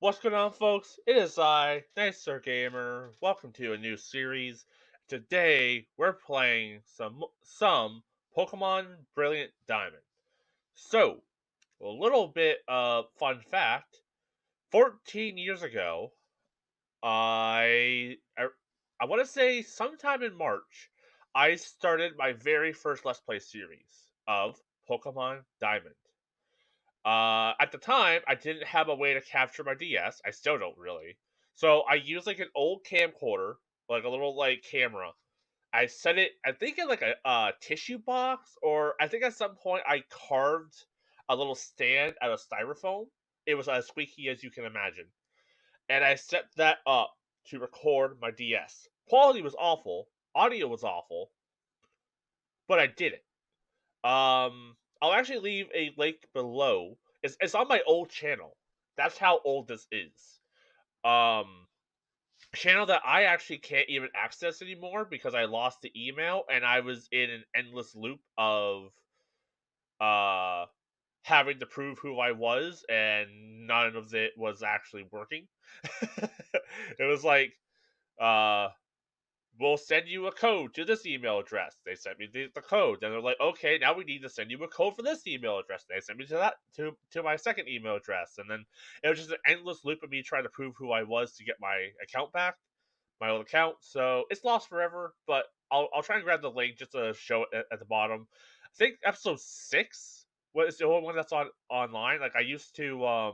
What's going on, folks? It is I, Nightstargamer. Welcome to a new series. Today, we're playing some Pokemon Brilliant Diamond. So, a little bit of fun fact. 14 years ago, I want to say sometime in March, I started my very first Let's Play series of Pokemon Diamond. At the time, I didn't have a way to capture my DS. I still don't really. So I used like an old camcorder, like a little like camera. I set it, I think in like a tissue box, or I think at some point I carved a little stand out of styrofoam. It was as squeaky as you can imagine, and I set that up to record my DS. Quality was awful, audio was awful, but I did it. I'll actually leave a link below. It's on my old channel. That's how old this is. Um, Channel that I actually can't even access anymore because I lost the email and I was in an endless loop of uh having to prove who I was and none of it was actually working. It was like uh we'll send you a code to this email address. They sent me the code. Then they're like, okay, now we need to send you a code for this email address. They sent me to that to my second email address. And then it was just an endless loop of me trying to prove who I was to get my account back, my old account. So it's lost forever, but I'll try and grab the link just to show it at the bottom. I think episode 6 was the only one that's online. Like I used to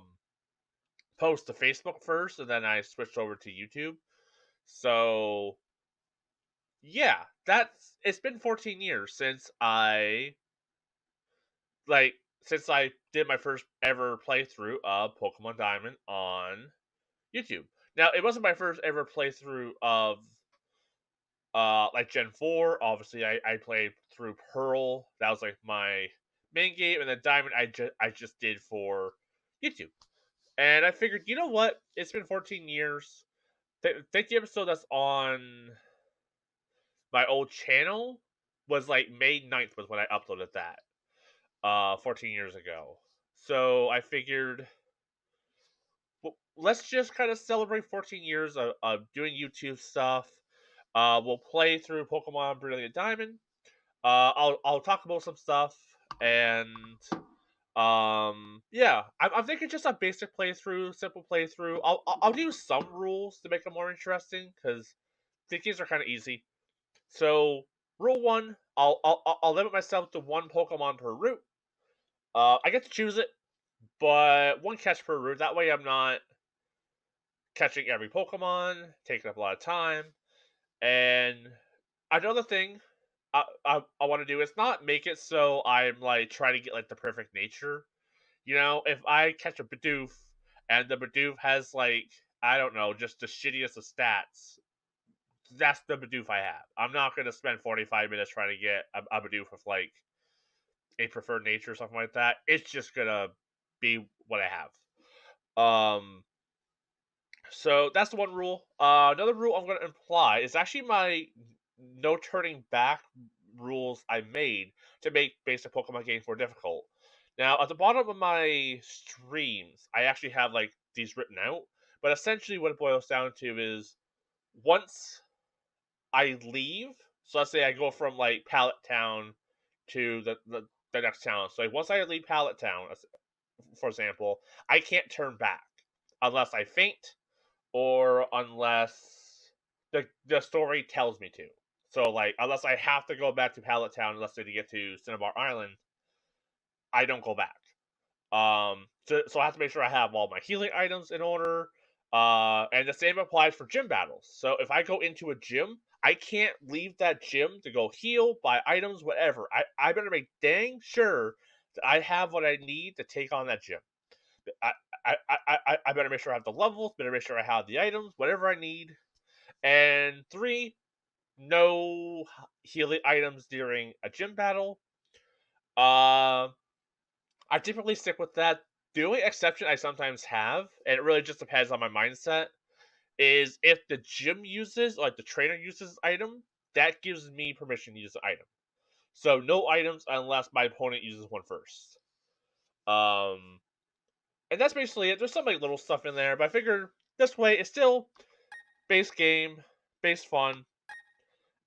post to Facebook first and then I switched over to YouTube. So yeah, it's been 14 years like since I did my first ever playthrough of Pokemon Diamond on YouTube. Now, it wasn't my first ever playthrough of like Gen 4. Obviously, I played through Pearl. That was like my main game, and then Diamond I just did for YouTube. And I figured, you know what? It's been 14 years. Think the episode that's on my old channel was like May 9th was when I uploaded that 14 years ago. So I figured, well, let's just kind of celebrate 14 years of doing YouTube stuff. We'll play through Pokemon Brilliant Diamond. I'll talk about some stuff, and yeah, I'm thinking just a basic playthrough, simple playthrough. I'll do some rules to make it more interesting because these are kind of easy. So rule one, I'll limit myself to one Pokemon per route. I get to choose it, but one catch per route. That way, I'm not catching every Pokemon, taking up a lot of time. And another thing I want to do is not make it so I'm like trying to get like the perfect nature. You know, if I catch a Bidoof and the Bidoof has like I don't know, just the shittiest of stats, that's the Bidoof I have. I'm not gonna spend 45 minutes trying to get a Bidoof with like a preferred nature or something like that. It's just gonna be what I have. So that's the one rule. Another rule I'm going to imply is actually my no turning back rules I made to make basic Pokemon games more difficult. Now, at the bottom of my streams, I actually have like these written out, but essentially what it boils down to is once I leave, so let's say I go from like Pallet Town to the next town. So like once I leave Pallet Town, for example, I can't turn back unless I faint or unless the story tells me to. So like unless I have to go back to Pallet Town, let's say to get to Cinnabar Island, I don't go back. So I have to make sure I have all my healing items in order. And the same applies for gym battles. So if I go into a gym, I can't leave that gym to go heal, buy items, whatever. I better make dang sure that I have what I need to take on that gym. I, I better make sure I have the levels, better make sure I have the items, whatever I need. And 3, no healing items during a gym battle. Uh, I typically stick with that. The only exception I sometimes have, and it really just depends on my mindset, is if the gym uses, like the trainer uses item, that gives me permission to use the item. So no items unless my opponent uses one first. Um, And that's basically it. There's some like little stuff in there, but I figured this way it's still base game, base fun,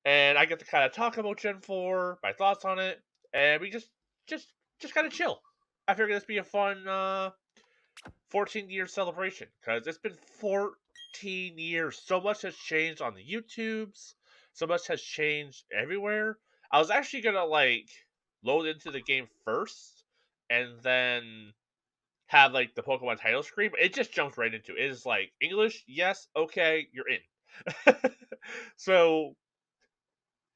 and I get to kind of talk about Gen 4, my thoughts on it, and we just just kind of chill. I figured this be a fun 14-year celebration because it's been 14 years. So much has changed on the YouTubes. So much has changed everywhere. I was actually gonna like load into the game first and then have like the Pokemon title screen, but it just jumps right into it. It is like English, yes, okay, you're in. So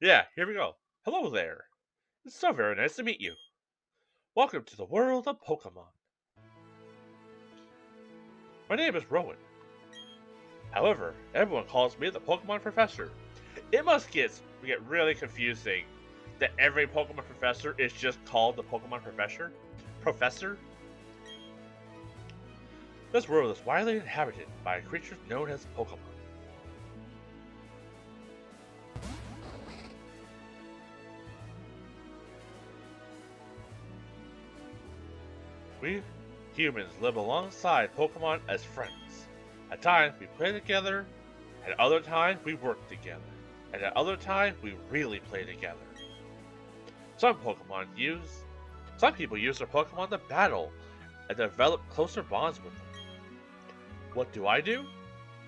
yeah, here we go. Hello there. It's so very nice to meet you. Welcome to the world of Pokemon. My name is Rowan. However, everyone calls me the Pokemon Professor. It must get really confusing that every Pokemon Professor is just called the Pokemon Professor. Professor. This world is widely inhabited by creatures known as Pokemon. We humans live alongside Pokemon as friends. At times we play together, at other times we work together, and at other times we really play together. Some people use their Pokemon to battle and develop closer bonds with them. What do?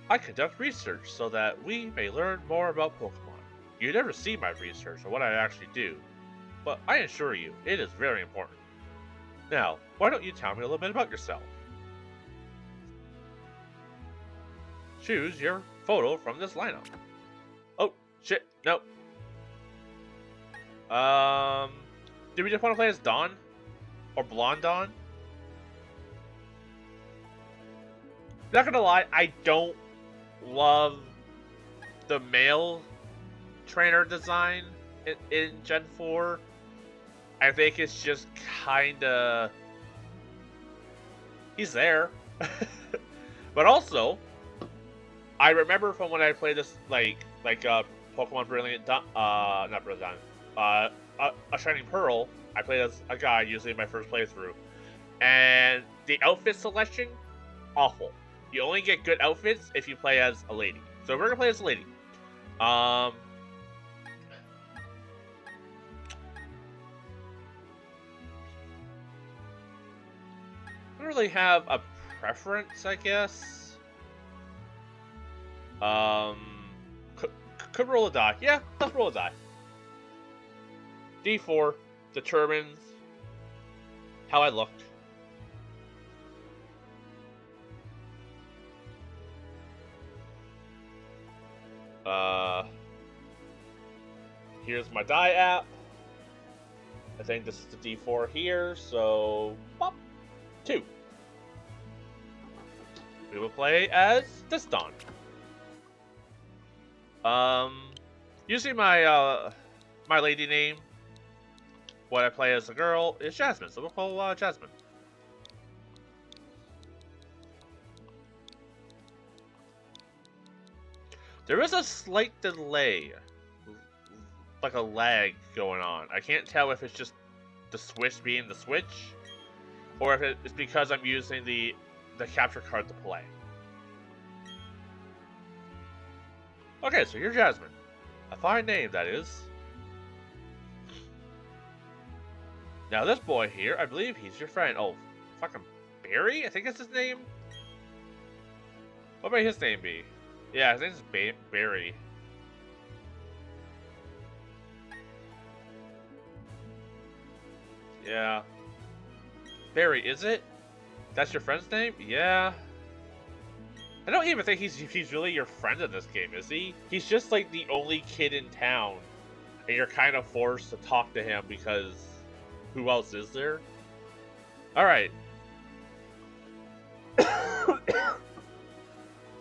I conduct research so that we may learn more about Pokemon. You never see my research or what I actually do, but I assure you, it is very important. Now, why don't you tell me a little bit about yourself? Choose your photo from this lineup. Oh, shit, no. Do we just want to play as Dawn? Or Blonde Dawn? Not gonna lie, I don't love the male trainer design in Gen 4. I think it's just kinda... He's there. But also, I remember from when I played this, Pokemon Brilliant Dawn, not Brilliant Dawn, a Shining Pearl, I played as a guy, usually in my first playthrough. And the outfit selection, awful. You only get good outfits if you play as a lady. So we're gonna play as a lady. I don't really have a preference, I guess. Could roll a die. Yeah, let's roll a die. D4 determines how I look. Here's my die app. I think this is the D4 here, so pop, 2. We will play as this Dawn. Usually my my lady name, what I play as a girl, is Jasmine, so we'll call Jasmine. There is a slight delay, like a lag going on. I can't tell if it's just the Switch being the Switch, or if it's because I'm using the capture card to play. Okay, so you're Jasmine. A fine name, that is. Now this boy here, I believe he's your friend. Oh, fucking Barry? I think that's his name? What might his name be? Yeah, his name's Barry. Yeah. Barry, is it? That's your friend's name? Yeah. I don't even think he's really your friend in this game, is he? He's just like the only kid in town, and you're kind of forced to talk to him because who else is there? Alright.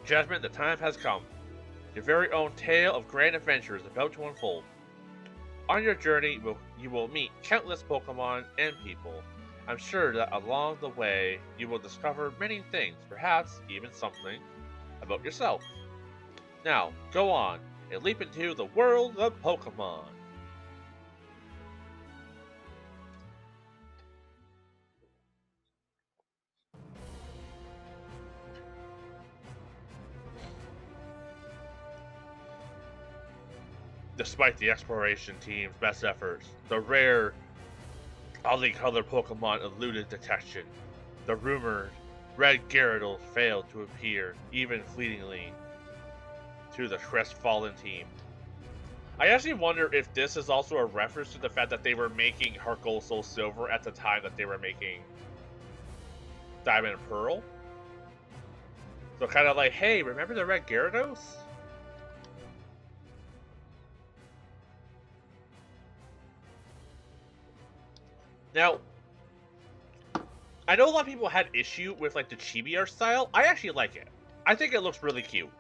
Jasmine, the time has come. Your very own tale of grand adventure is about to unfold. On your journey, you will meet countless Pokemon and people. I'm sure that along the way, you will discover many things, perhaps even something about yourself. Now, go on and leap into the world of Pokemon. Despite the exploration team's best efforts, the rare, oddly colored Pokemon eluded detection. The rumored red Gyarados failed to appear, even fleetingly, to the crestfallen team. I actually wonder if this is also a reference to the fact that they were making Heart Gold Soul Silver at the time that they were making Diamond and Pearl. So kind of like, hey, remember the red Gyarados? Now, I know a lot of people had issue with like the chibi art style. I actually like it. I think it looks really cute.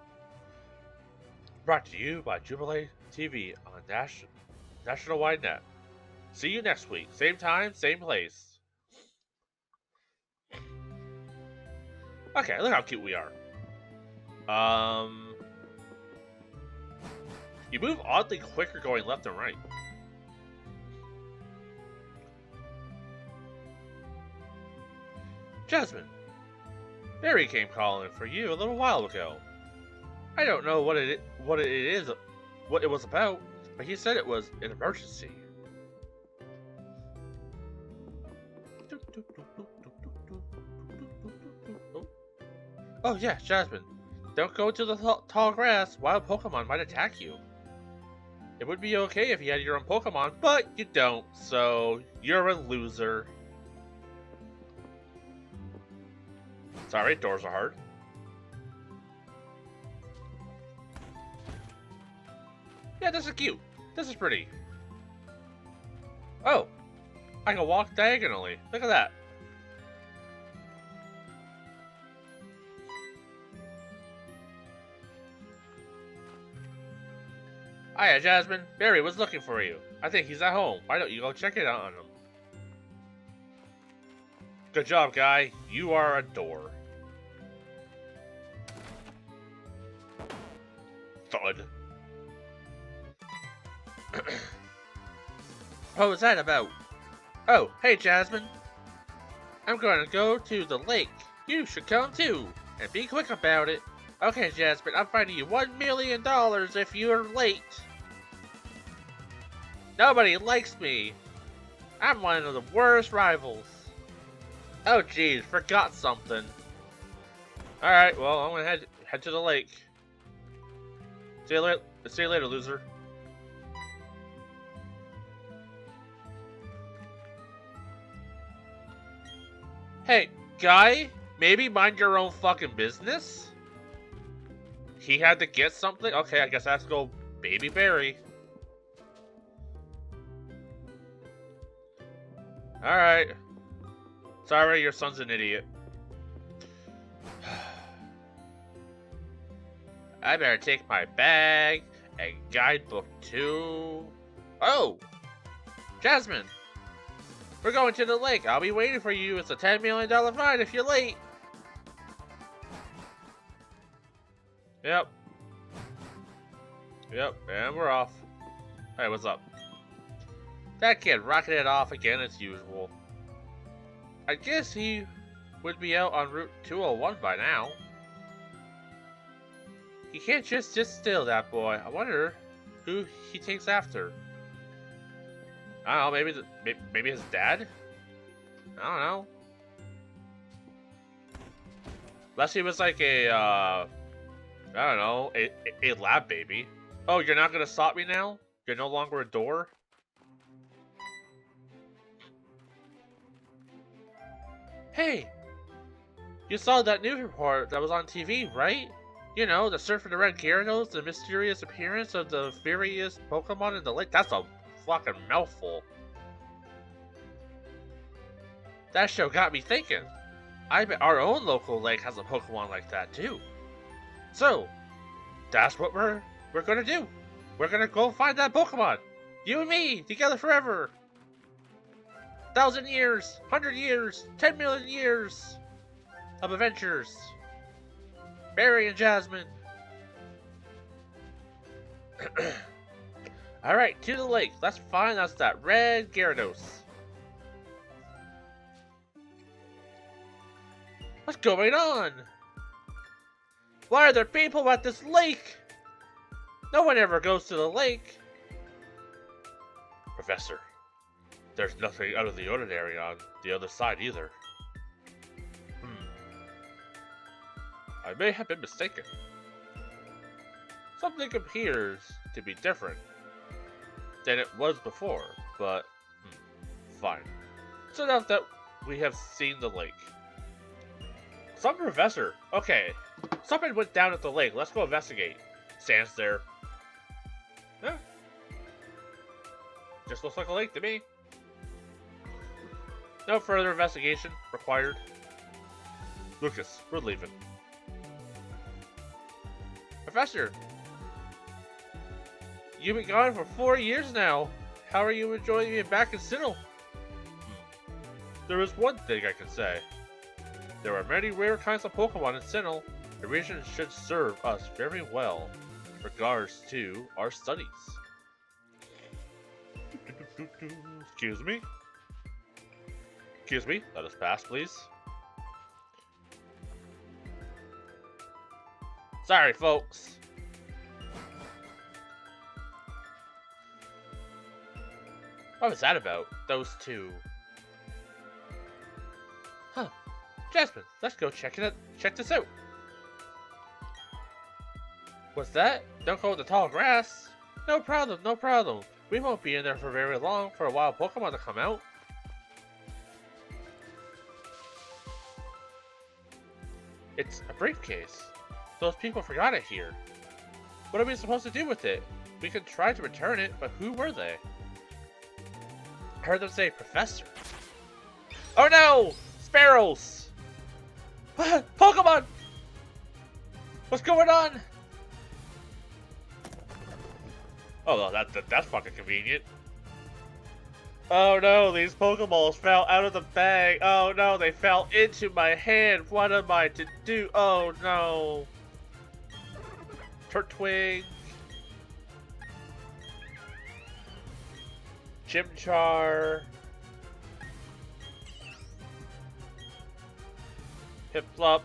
Brought to you by Jubilee TV on National Wide Net. See you next week. Same time, same place. Okay, look how cute we are. You move oddly quicker going left and right. Jasmine, Barry came calling for you a little while ago. I don't know what it was about, but he said it was an emergency. Oh yeah, Jasmine. Don't go to the tall grass. Wild Pokemon might attack you. It would be okay if you had your own Pokemon, but you don't, so you're a loser. Sorry, doors are hard. Yeah, this is cute. This is pretty. Oh, I can walk diagonally. Look at that. Hiya, Jasmine. Barry was looking for you. I think he's at home. Why don't you go check it out on him? Good job, guy. You are a door. Thud. What was that about? Oh, hey, Jasmine. I'm going to go to the lake. You should come too. And be quick about it. Okay, Jasmine, I'm finding you $1 million if you're late. Nobody likes me. I'm one of the worst rivals. Oh, geez, forgot something. Alright, well, I'm gonna head to the lake. See you later, loser. Hey, guy, maybe mind your own fucking business? He had to get something? Okay, I guess I have to go Baby Barry. Alright. Sorry, your son's an idiot. I better take my bag and guidebook too. Oh! Jasmine! We're going to the lake. I'll be waiting for you. It's a $10 million fine if you're late. Yep. Yep, and we're off. Hey, what's up? That kid rocketed it off again as usual. I guess he would be out on Route 201 by now. He can't just sit still, that boy. I wonder who he takes after. I don't know, maybe his dad? I don't know. Unless he was like a, I don't know, a lab baby. Oh, you're not gonna stop me now? You're no longer a door? Hey! You saw that news report that was on TV, right? You know, the search for the red Gyarados, the mysterious appearance of the various Pokemon in the lake. That's a fucking mouthful. That show got me thinking. I bet our own local lake has a Pokemon like that too. So, that's what we're gonna do. We're gonna go find that Pokemon. You and me, together forever. 1,000 years, 100 years, 10 million years of adventures. Barry and Jasmine. Alright, to the lake. Let's find us that red Gyarados. What's going on? Why are there people at this lake? No one ever goes to the lake. Professor. There's nothing out of the ordinary on the other side either. I may have been mistaken. Something appears to be different than it was before, but fine. It's enough that we have seen the lake. Some professor. Okay, something went down at the lake. Let's go investigate. Stands there. Huh? Just looks like a lake to me. No further investigation required. Lucas, we're leaving. Professor, you've been gone for 4 years now. How are you enjoying being back in Sinnoh? There is one thing I can say. There are many rare kinds of Pokemon in Sinnoh. The region should serve us very well in regards to our studies. Excuse me? Excuse me, let us pass, please. Sorry, folks. What was that about? Those two. Huh. Jasmine, let's go check this out. What's that? Don't go in the tall grass. No problem, no problem. We won't be in there for very long for a wild Pokemon to come out. It's a briefcase. Those people forgot it here. What are we supposed to do with it? We could try to return it, but who were they? I heard them say Professor. Oh no! Sparrows! Pokemon! What's going on? Oh, well, that's fucking convenient. Oh no, these Pokeballs fell out of the bag. Oh no, they fell into my hand. What am I to do? Oh no. Turtwig. Chimchar. Piplup.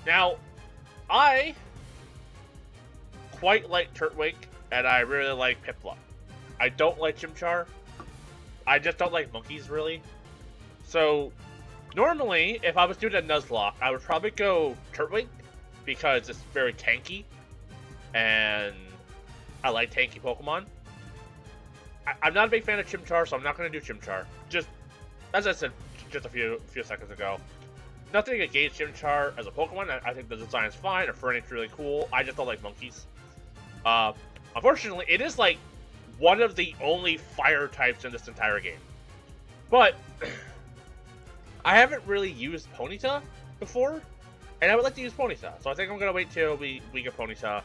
Now, I quite like Turtwig, and I really like Piplup. I don't like Chimchar. I just don't like monkeys, really. So, normally, if I was doing a Nuzlocke, I would probably go Turtwig, because it's very tanky, and I like tanky Pokemon. I'm not a big fan of Chimchar, so I'm not going to do Chimchar. Just, as I said just a few seconds ago, nothing against Chimchar as a Pokemon. I think the design is fine, or Fernie's really cool. I just don't like monkeys. Unfortunately, it is like one of the only fire types in this entire game. But I haven't really used Ponyta before, and I would like to use Ponyta. So I think I'm gonna wait till we get Ponyta.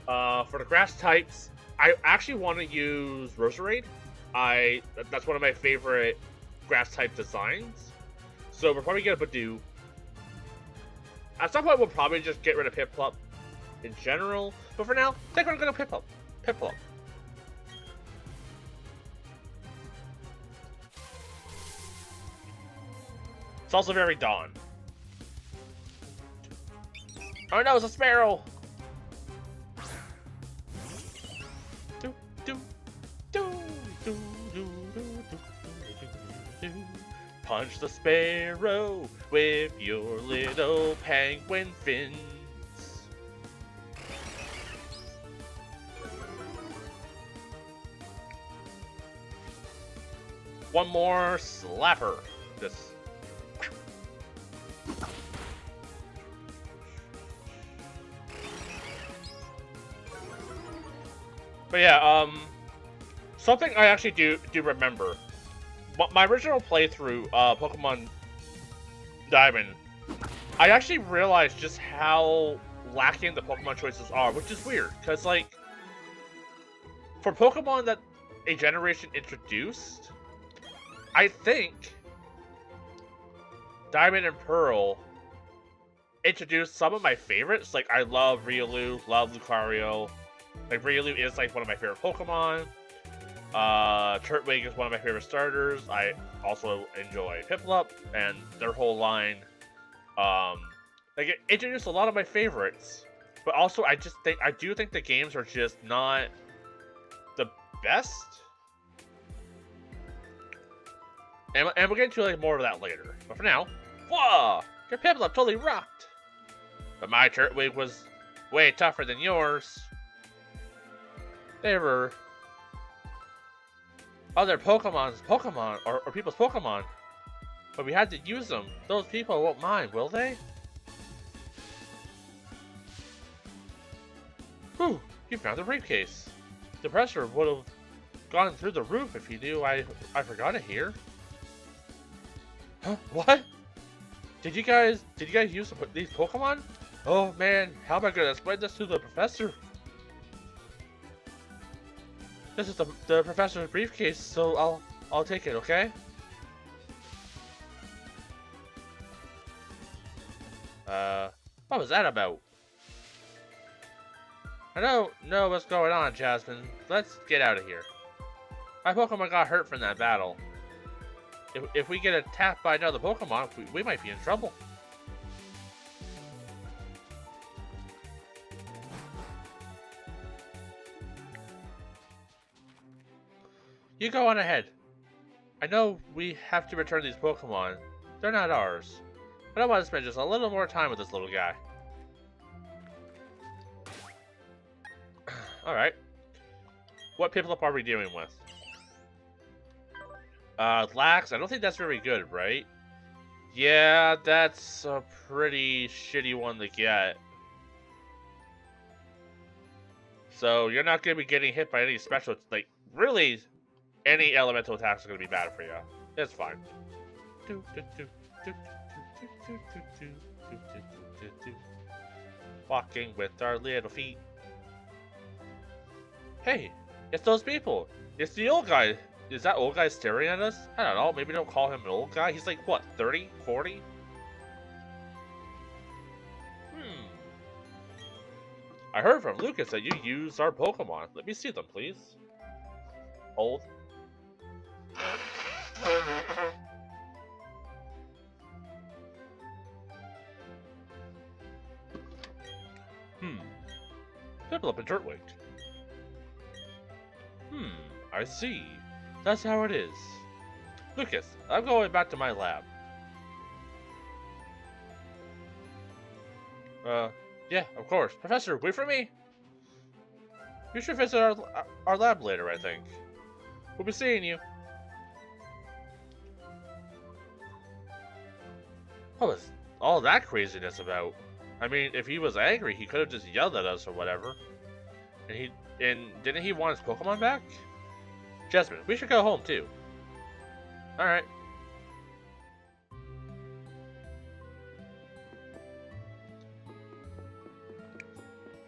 For the grass types, I actually want to use Roserade. That's one of my favorite grass type designs. So we'll probably get a Badoo. At some point, we'll probably just get rid of Piplup in general. But for now, I think we're going to Piplup. Piplup. It's also very Dawn. Oh no, it's a Sparrow! Do, do, do, do, do, do, do. Punch the Sparrow with your little penguin fins. One more slapper. This. But yeah, something I actually do remember. My original playthrough, Pokemon Diamond, I actually realized just how lacking the Pokemon choices are, which is weird, because, like, for Pokemon that a generation introduced, I think Diamond and Pearl introduced some of my favorites. Like, I love Riolu, love Lucario. Like, Riolu is, like, one of my favorite Pokemon. Turtwig is one of my favorite starters. I also enjoy Piplup and their whole line. Like, it introduced a lot of my favorites. But also, I do think the games are just not the best. And we'll get into like more of that later. But for now, whoa! Your Piplup totally rocked! But my Turtwig was way tougher than yours. They were other Pokemon's Pokemon, or people's Pokemon. But we had to use them. Those people won't mind, will they? Whew, you found the briefcase. The professor would have gone through the roof if he knew I forgot it here. Huh? What? Did you guys use these Pokemon? Oh man, how am I gonna explain this to the professor? This is the professor's briefcase, so I'll take it, okay? What was that about? I don't know what's going on, Jasmine. Let's get out of here. My Pokemon got hurt from that battle. If we get attacked by another Pokemon, we might be in trouble. You go on ahead. I know we have to return these Pokemon. They're not ours. But I want to spend just a little more time with this little guy. Alright. What Piplup are we dealing with? Lax, I don't think that's very good, right? Yeah, that's a pretty shitty one to get. So, you're not going to be getting hit by any special, like, really, any elemental attacks are going to be bad for you. It's fine. Walking with our little feet. Hey, it's those people. It's the old guy. Is that old guy staring at us? I don't know. Maybe don't call him an old guy. He's like, what, 30? 40? I heard from Lucas that you use our Pokemon. Let me see them, please. Old. Piplup and Turtwig. I see. That's how it is. Lucas, I'm going back to my lab. Yeah, of course. Professor, wait for me! You should visit our lab later, I think. We'll be seeing you. What was all that craziness about? I mean, if he was angry, he could have just yelled at us or whatever. And didn't he want his Pokemon back? Jasmine, we should go home too. Alright.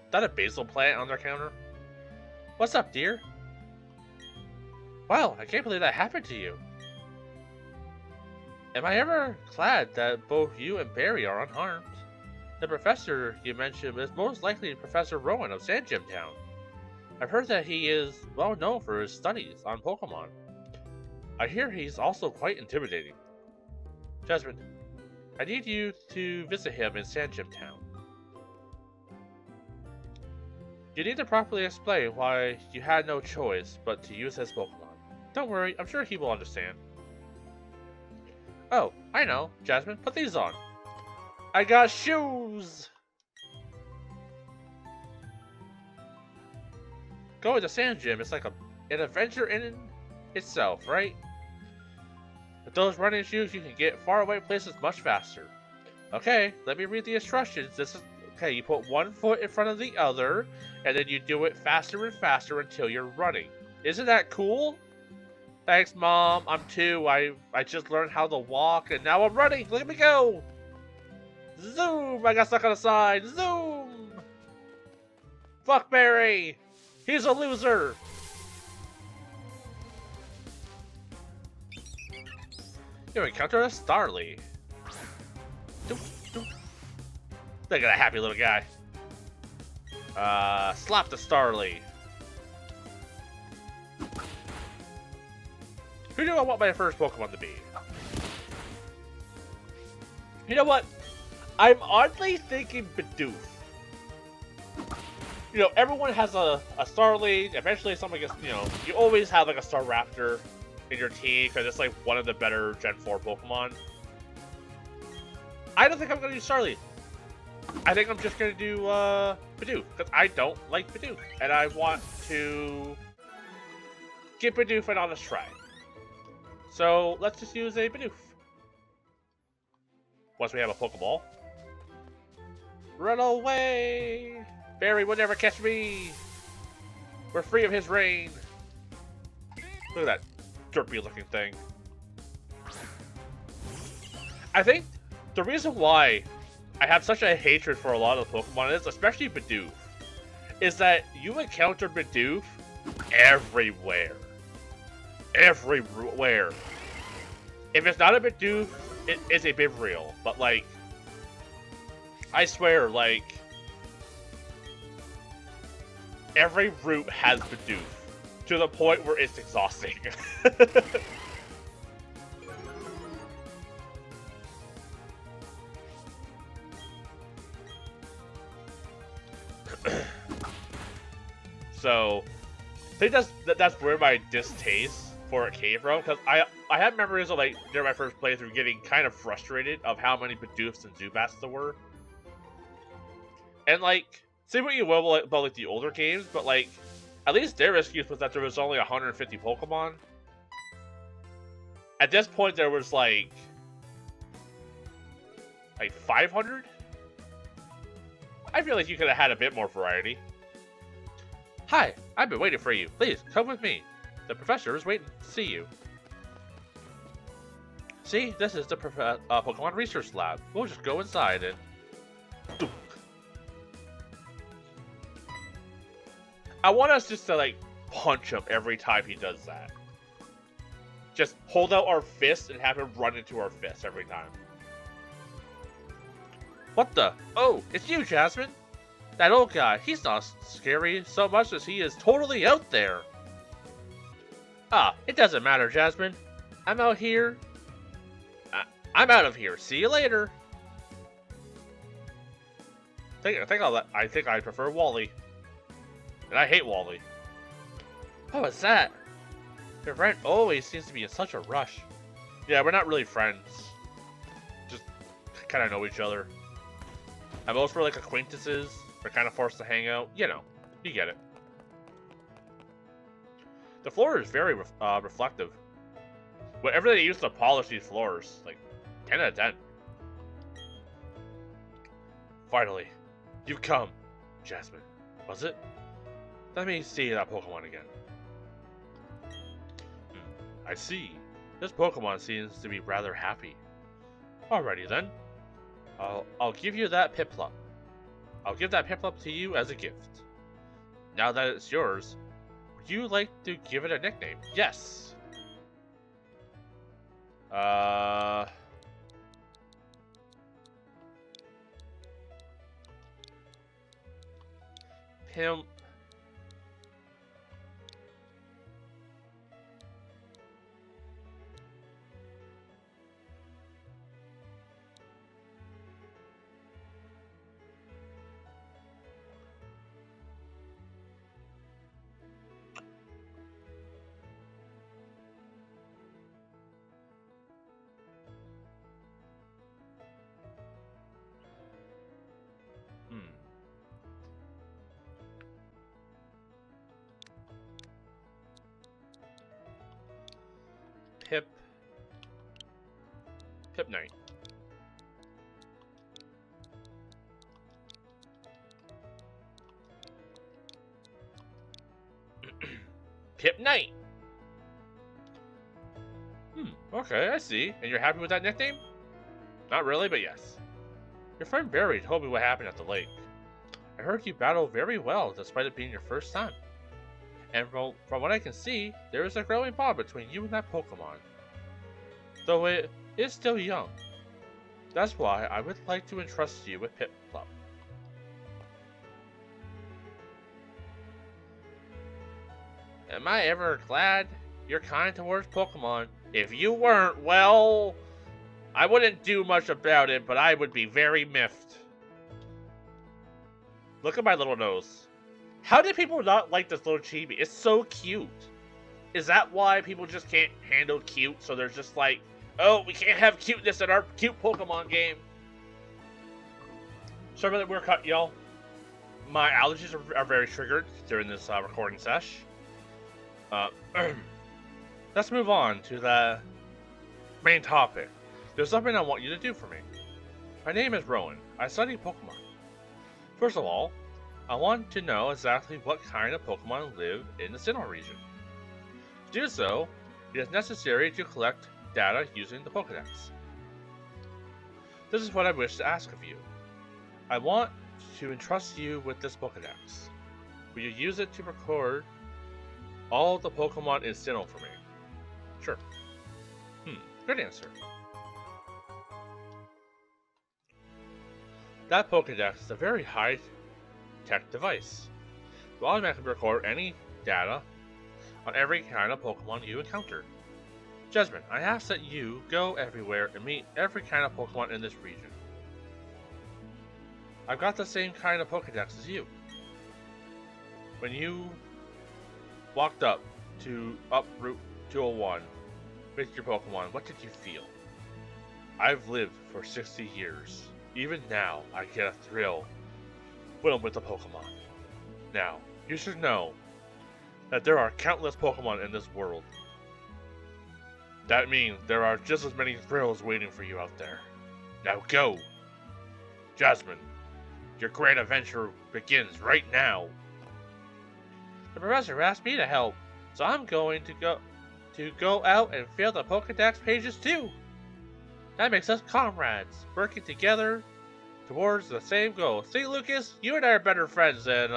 Is that a basil plant on their counter? What's up, dear? Wow, I can't believe that happened to you. Am I ever glad that both you and Barry are unharmed? The professor you mentioned is most likely Professor Rowan of Sand Gym Town. I've heard that he is well known for his studies on Pokemon. I hear he's also quite intimidating. Jasmine, I need you to visit him in Sand Gym Town. You need to properly explain why you had no choice but to use his Pokemon. Don't worry, I'm sure he will understand. Oh, I know. Jasmine, put these on. I got shoes! Going to Sand Gym is like an adventure in itself, right? With those running shoes, you can get faraway places much faster. Okay, let me read the instructions. Okay, you put one foot in front of the other, and then you do it faster and faster until you're running. Isn't that cool? Thanks, Mom. I'm 2. I just learned how to walk, and now I'm running. Look at me go! Zoom! I got stuck on the side. Zoom! Fuck Barry! He's a loser! You encounter a Starly. Look at that happy little guy. Slap the Starly. Who do I want my first Pokemon to be? You know what? I'm oddly thinking Bidoof. you know, everyone has a Starly. Eventually, someone gets, you know, you always have like a Staraptor in your team because it's like one of the better Gen 4 Pokemon. I don't think I'm gonna do Starly. I think I'm just gonna do Bidoof because I don't like Bidoof, and I want to give Bidoof an honest try. So let's just use a Bidoof. Once we have a Pokeball. Run away! Barry will never catch me! We're free of his reign! Look at that derpy looking thing. I think the reason why I have such a hatred for a lot of Pokemon is, especially Bidoof, is that you encounter Bidoof everywhere. Everywhere. If it's not a Bidoof, it is a Bivril. But like, I swear, like, every route has Bidoof to the point where it's exhausting. So, I think that's where my distaste for it came from, because I have memories of, like, during my first playthrough getting kind of frustrated of how many Bidoofs and Zubats there were. And, like, say what you will about like, the older games, but, like, at least their excuse was that there was only 150 Pokemon. At this point, there was, like 500? I feel like you could have had a bit more variety. Hi, I've been waiting for you. Please, come with me. The professor is waiting to see you. See, this is the Pokemon Research Lab. We'll just go inside and... I want us just to, like, punch him every time he does that. Just hold out our fists and have him run into our fists every time. What the? Oh, it's you, Jasmine. That old guy, he's not scary so much as he is totally out there. Ah, it doesn't matter, Jasmine. I'm out here. I'm out of here. See you later. I think I prefer Wally. And I hate Wally. What was that? Your friend always seems to be in such a rush. Yeah, we're not really friends. Just kind of know each other. And most were like acquaintances. We're kind of forced to hang out. You know, you get it. The floor is very reflective. Whatever they use to polish these floors, like 10 out of 10. Finally, you've come, Jasmine. Was it? Let me see that Pokemon again. I see. This Pokemon seems to be rather happy. Alrighty then. I'll give you that Piplup. I'll give that Piplup to you as a gift. Now that it's yours, would you like to give it a nickname? Yes. Pimp. Pip Knight. Pip Knight. Okay, I see. And you're happy with that nickname? Not really, but yes. Your friend Barry told me what happened at the lake. I heard you battled very well, despite it being your first time. And from what I can see, there is a growing bond between you and that Pokemon. Though it is still young. That's why I would like to entrust you with Piplup. Am I ever glad you're kind towards Pokemon? If you weren't, well, I wouldn't do much about it, but I would be very miffed. Look at my little nose. How did people not like this little chibi? It's so cute. Is that why people just can't handle cute? So they're just like, oh, we can't have cuteness in our cute Pokemon game. Sorry about that weird cut, y'all. My allergies are very triggered during this recording sesh. Let's move on to the main topic. There's something I want you to do for me. My name is Rowan. I study Pokemon. First of all, I want to know exactly what kind of Pokemon live in the Sinnoh region. To do so, it is necessary to collect data using the Pokedex. This is what I wish to ask of you. I want to entrust you with this Pokedex. Will you use it to record all the Pokemon in Sinnoh for me? Sure. Good answer. That Pokedex is a very high-tech device. It will automatically record any data on every kind of Pokemon you encounter. Jasmine, I ask that you go everywhere and meet every kind of Pokemon in this region. I've got the same kind of Pokedex as you. When you walked up Route 201 with your Pokemon, what did you feel? I've lived for 60 years. Even now, I get a thrill when I'm with the Pokemon. Now, you should know that there are countless Pokemon in this world. That means there are just as many thrills waiting for you out there. Now go! Jasmine, your grand adventure begins right now. The professor asked me to help, so I'm going to go out and fill the Pokedex pages too. That makes us comrades, working together towards the same goal. See, Lucas, you and I are better friends than,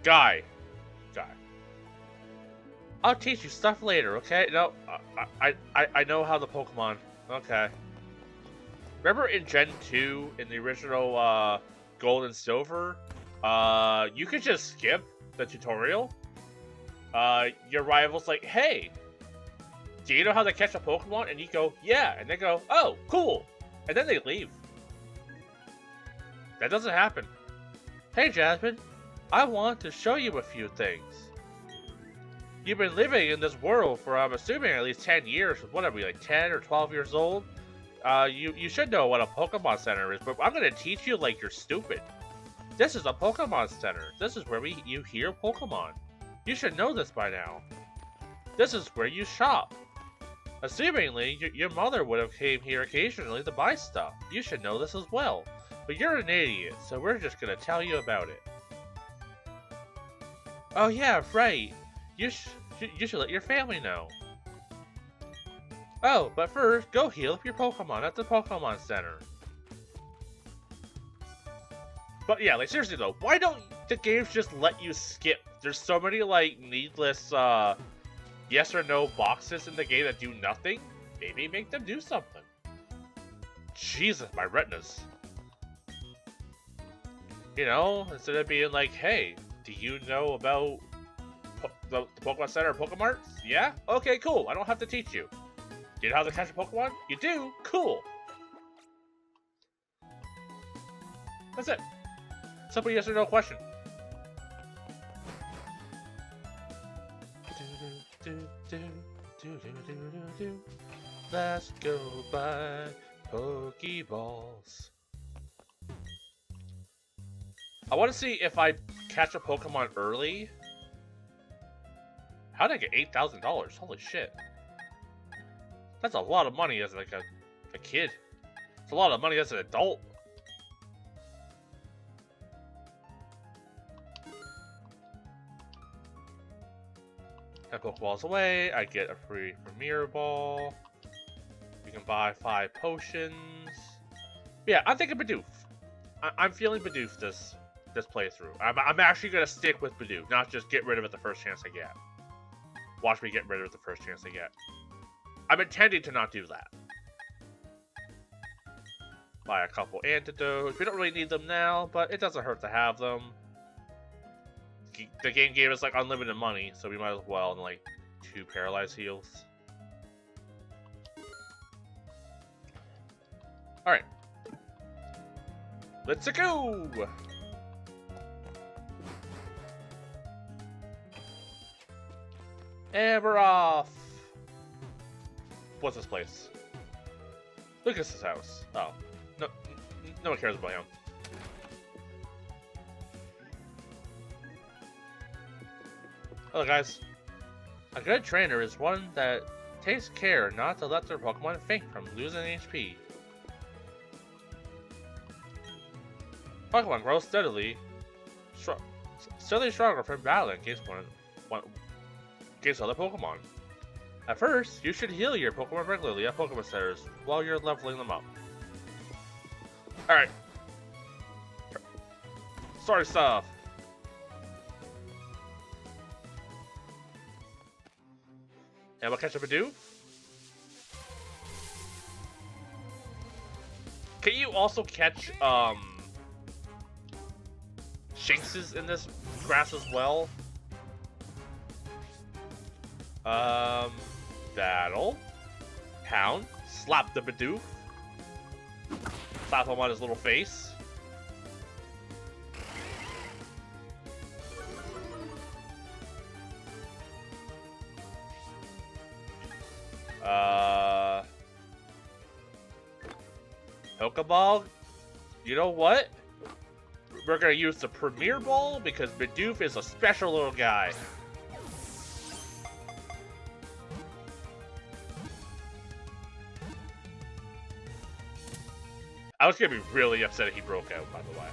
Guy. I'll teach you stuff later, okay? No, I know how the Pokemon, okay. Remember in Gen 2, in the original, Gold and Silver, you could just skip the tutorial. Your rival's like, hey, do you know how to catch a Pokemon? And you go, yeah. And they go, oh, cool. And then they leave. That doesn't happen. Hey, Jasmine, I want to show you a few things. You've been living in this world for, I'm assuming, at least 10 years. What are we, like 10 or 12 years old? You should know what a Pokemon Center is, but I'm going to teach you like you're stupid. This is a Pokemon Center. This is where you hear Pokemon. You should know this by now. This is where you shop. Assumingly, your mother would have came here occasionally to buy stuff. You should know this as well. But you're an idiot, so we're just gonna tell you about it. Oh yeah, right. You should let your family know. Oh, but first, go heal up your Pokemon at the Pokemon Center. But yeah, like seriously though, why don't the games just let you skip? There's so many like needless yes or no boxes in the game that do nothing. Maybe make them do something. Jesus, my retinas. You know, instead of being like, hey, do you know about the Pokemon Center or Pokemarts? Yeah? Okay, cool. I don't have to teach you. Do you know how to catch a Pokemon? You do? Cool. That's it. Simple yes or no question. Let's go buy Pokeballs. I want to see if I catch a Pokemon early. How did I get $8,000? Holy shit. That's a lot of money as like a kid. It's a lot of money as an adult. That Pokeball's away. I get a free Premier Ball. You can buy 5 potions. Yeah, I'm thinking Bidoof. I'm feeling Bidoof this playthrough. I'm actually gonna stick with Bidoof, not just get rid of it the first chance I get. Watch me get rid of it the first chance I get. I'm intending to not do that. Buy a couple antidotes. We don't really need them now, but it doesn't hurt to have them. The game gave us like unlimited money, so we might as well, and like 2 paralyzed heals. Alright. Let's go! And we're off! What's this place? Lucas's house. Oh. No one cares about him. Hello guys. A good trainer is one that takes care not to let their Pokemon faint from losing HP. Pokemon grow steadily stronger from battling against other Pokemon. At first, you should heal your Pokemon regularly at Pokemon centers while you're leveling them up. Alright. Sorry stuff. And we'll catch up a Bidoof. Can you also catch Shinxes in this grass as well? Battle. Pound. Slap the Bidoof. Slap him on his little face. Pokeball? You know what? We're gonna use the Premier Ball because Bidoof is a special little guy. I was gonna be really upset if he broke out, by the way.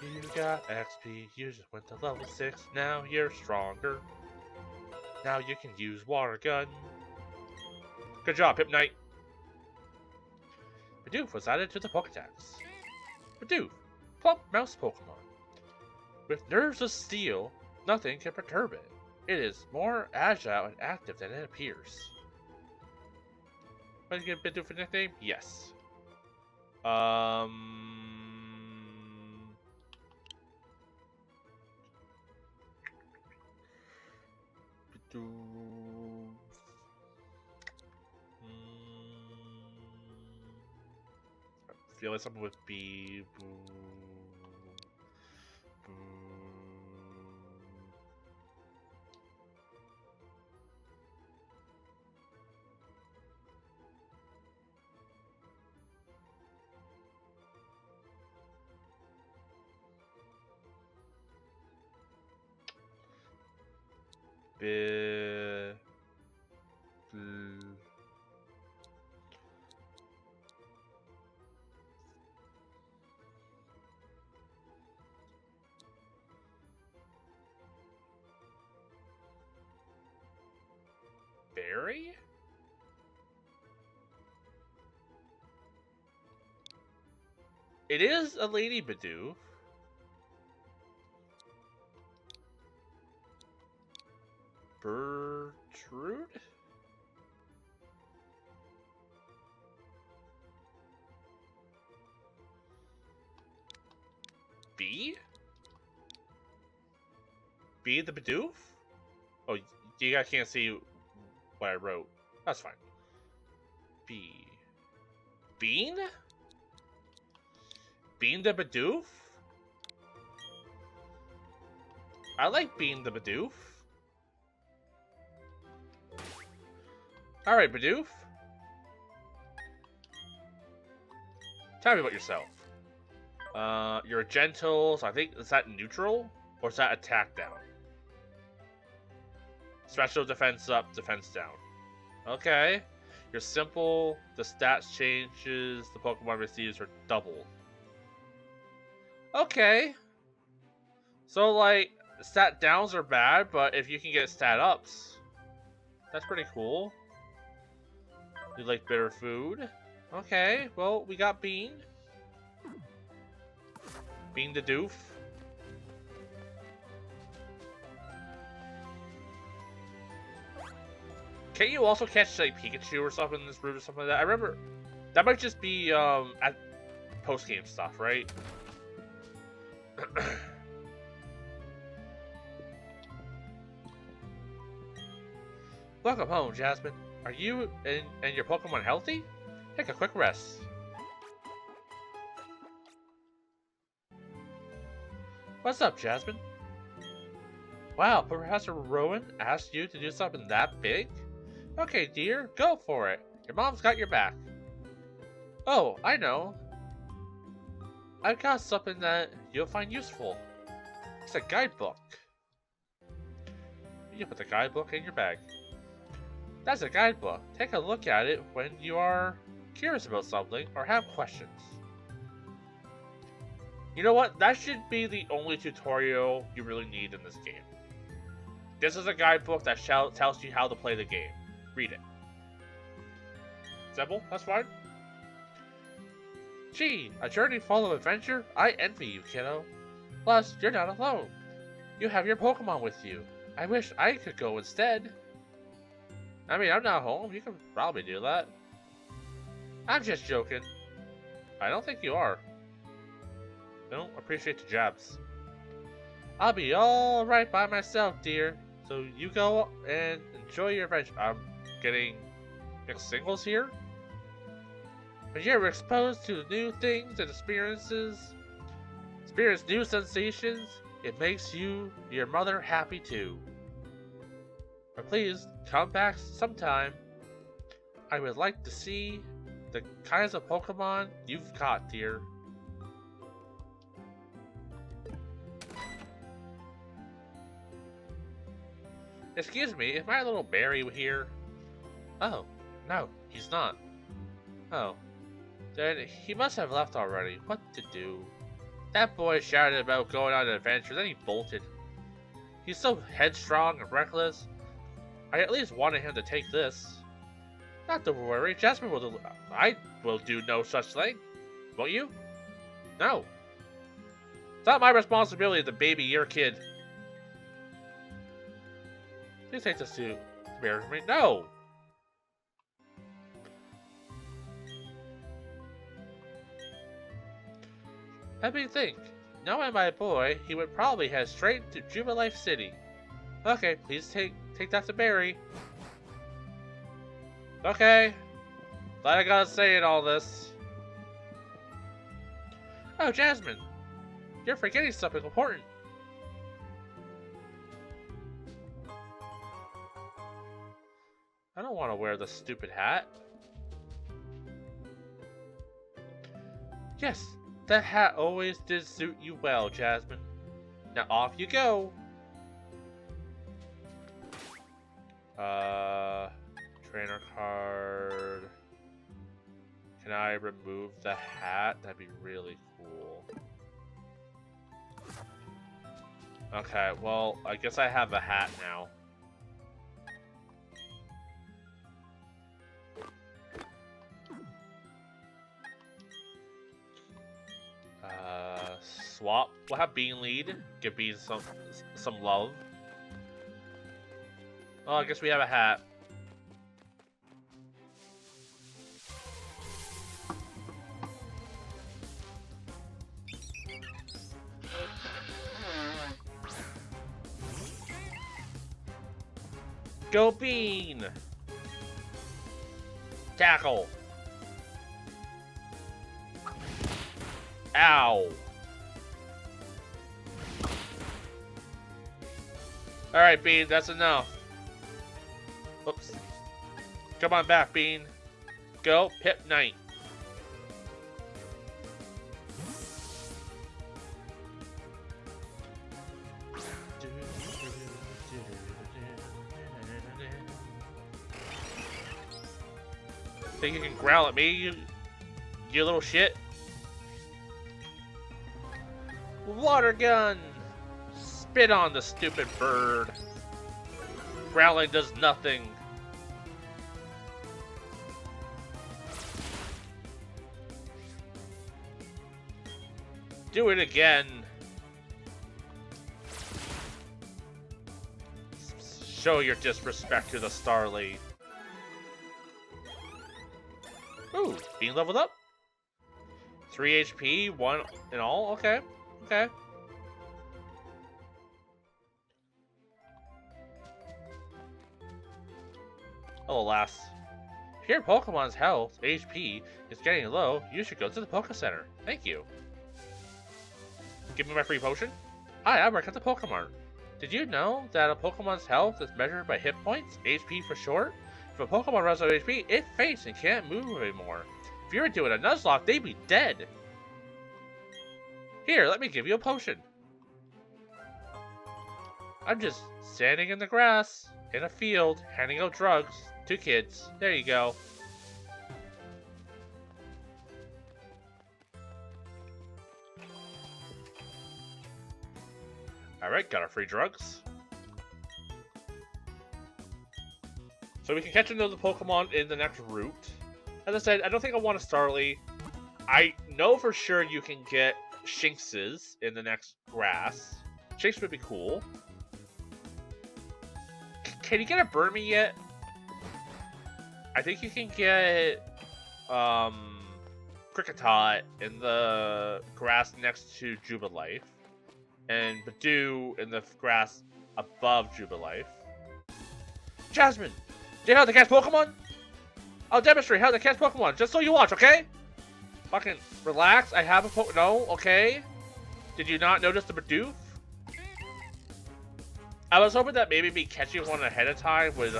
You got XP, you just went to level 6, now you're stronger. Now you can use Water Gun. Good job, Hyp Knight. Bidoof was added to the Pokédex. Bidoof, plump mouse Pokemon. With nerves of steel, nothing can perturb it. It is more agile and active than it appears. Want to give Bidoof a nickname? Yes. Bidoof. I feel like something with B. Boo. Boo. Boo. Berry? It is a Lady Bidoof. Bertrude? B? B the Bidoof? Oh, you guys can't see what I wrote. That's fine. B. Bean? Bean the Bidoof? I like Bean the Bidoof. Alright, Bidoof. Tell me about yourself. You're gentle, so I think, is that neutral? Or is that attack down? Special defense up, defense down. Okay. You're simple, the stats changes the Pokemon receives are doubled. Okay. So, like, stat downs are bad, but if you can get stat ups, that's pretty cool. You like bitter food? Okay, well, we got Bean. Bean the Doof. Can't you also catch, like, Pikachu or something in this route or something like that? I remember, that might just be, at post-game stuff, right? Welcome home, Jasmine. Are you and your Pokemon healthy? Take a quick rest. What's up, Jasmine? Wow, Professor Rowan asked you to do something that big? Okay, dear, go for it. Your mom's got your back. Oh, I know. I've got something that you'll find useful. It's a guidebook. You put the guidebook in your bag. That's a guidebook. Take a look at it when you are curious about something or have questions. You know what? That should be the only tutorial you really need in this game. This is a guidebook that tells you how to play the game. Read it. Simple? That's fine. Gee, a journey full of adventure? I envy you, kiddo. Plus, you're not alone. You have your Pokémon with you. I wish I could go instead. I mean, I'm not home. You can probably do that. I'm just joking. I don't think you are. I don't appreciate the jabs. I'll be all right by myself, dear. So you go and enjoy your adventure. I'm getting mixed signals here. When you're exposed to new things and experience new sensations, it makes you, your mother, happy too. But please, come back sometime. I would like to see the kinds of Pokemon you've caught, dear. Excuse me, is my little Barry here? Oh, no, he's not. Oh, then he must have left already. What to do? That boy shouted about going on an adventure, then he bolted. He's so headstrong and reckless. I at least wanted him to take this. Not to worry, Jasmine will do. I will do no such thing. Won't you? No. It's not my responsibility to baby your kid. Please take this to bear for me. No! Let me think. Knowing my boy, he would probably head straight to Jubilife City. Okay, please take that to Barry. Okay. Glad I gotta say in all this. Oh, Jasmine. You're forgetting something important. I don't want to wear the stupid hat. Yes, that hat always did suit you well, Jasmine. Now off you go. Trainer card. Can I remove the hat? That'd be really cool. Okay, well, I guess I have a hat now. Swap. We'll have Bean lead. Give Bean some love. Oh, I guess we have a hat. Go Bean! Tackle! Ow! Alright, Bean, that's enough. Oops. Come on back, Bean. Go, Pip Knight. Think you can growl at me, you little shit? Water gun! Spit on the stupid bird. Growling does nothing. Do it again. Show your disrespect to the Star Lead. Ooh, being leveled up. 3 HP, 1 in all. Okay, okay. Oh, alas. Your Pokemon's health, HP, is getting low. You should go to the Poké Center. Thank you. Give me my free potion. Hi, I work at the Pokemart. Did you know that a Pokemon's health is measured by hit points, HP for short? If a Pokemon runs out of HP, it faints and can't move anymore. If you were doing a Nuzlocke, they'd be dead. Here, let me give you a potion. I'm just standing in the grass, in a field, handing out drugs to kids. There you go. Alright, got our free drugs. So we can catch another Pokemon in the next route. As I said, I don't think I want to Starly. I know for sure you can get Shinxes in the next grass. Shinx would be cool. Can you get a Burmy yet? I think you can get Kricketot in the grass next to Jubilife. And Badoo in the grass above Jubilife. Jasmine! Do you know how to catch Pokemon? I'll demonstrate how to catch Pokemon, just so you watch, okay? Fucking relax, I have a Pokemon. No, okay? Did you not notice the Badoof? I was hoping that maybe me catching one ahead of time would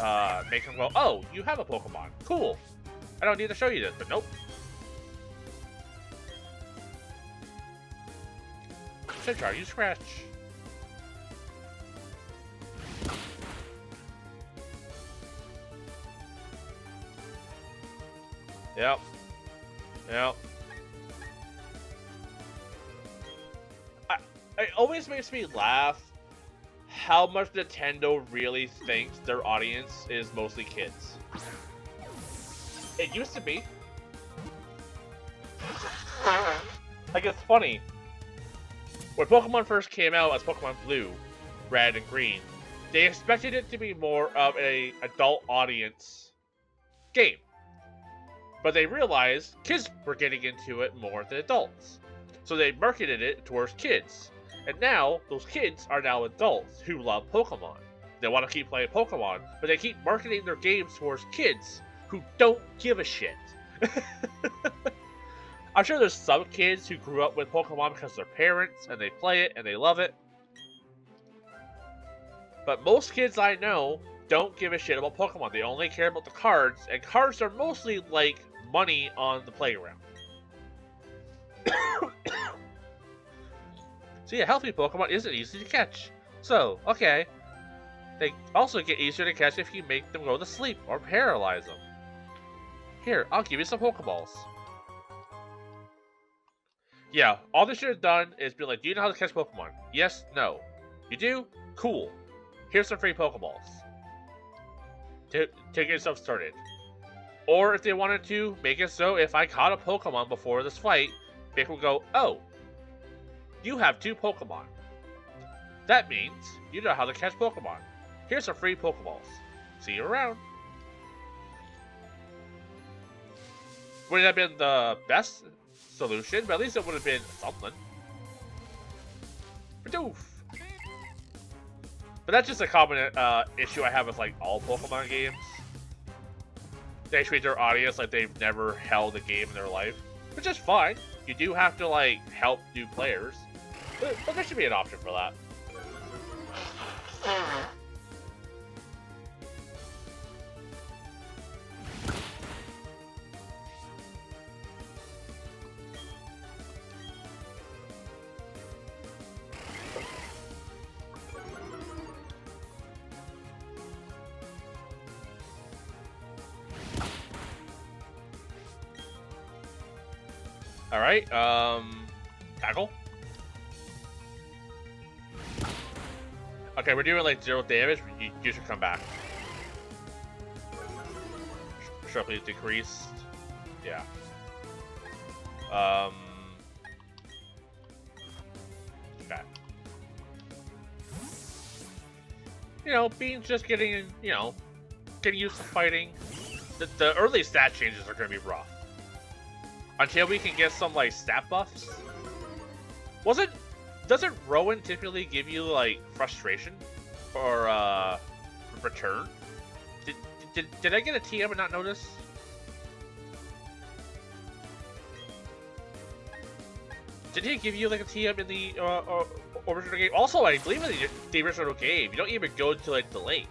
make him go, oh, you have a Pokemon. Cool. I don't need to show you this, but nope. Should try you Scratch. Yep. Yep. It always makes me laugh how much Nintendo really thinks their audience is mostly kids. It used to be. Like, it's funny. When Pokemon first came out as Pokemon Blue, Red, and Green, they expected it to be more of an adult audience game. But they realized kids were getting into it more than adults. So they marketed it towards kids. And now, those kids are now adults who love Pokemon. They want to keep playing Pokemon, but they keep marketing their games towards kids who don't give a shit. I'm sure there's some kids who grew up with Pokemon because of their parents, and they play it, and they love it. But most kids I know don't give a shit about Pokemon. They only care about the cards, and cards are mostly like money on the playground. So yeah, healthy Pokemon isn't easy to catch. So, okay. They also get easier to catch if you make them go to sleep or paralyze them. Here, I'll give you some Pokeballs. Yeah, all they should have done is be like, do you know how to catch Pokemon? Yes, no. You do? Cool. Here's some free Pokeballs. To get yourself started. Or if they wanted to, make it so if I caught a Pokemon before this fight, they would go, oh, you have 2 Pokemon. That means you know how to catch Pokemon. Here's some free Pokeballs. See you around. Would it have been the best solution? But at least it would have been something. Badoof. But that's just a common issue I have with like all Pokemon games. They treat their audience like they've never held a game in their life, which is fine. You do have to like help new players, but there should be an option for that. Alright, tackle. Okay, we're doing like 0 damage, you should come back. Sharply decreased. Yeah. Okay. You know, Bean's just getting, you know, getting used to fighting. The early stat changes are gonna be rough. Until we can get some, like, stat buffs. Doesn't Rowan typically give you, like, frustration? Or, return? Did I get a TM and not notice? Did he give you like a TM in the original game? Also, I believe in the original game, you don't even go to like the lake.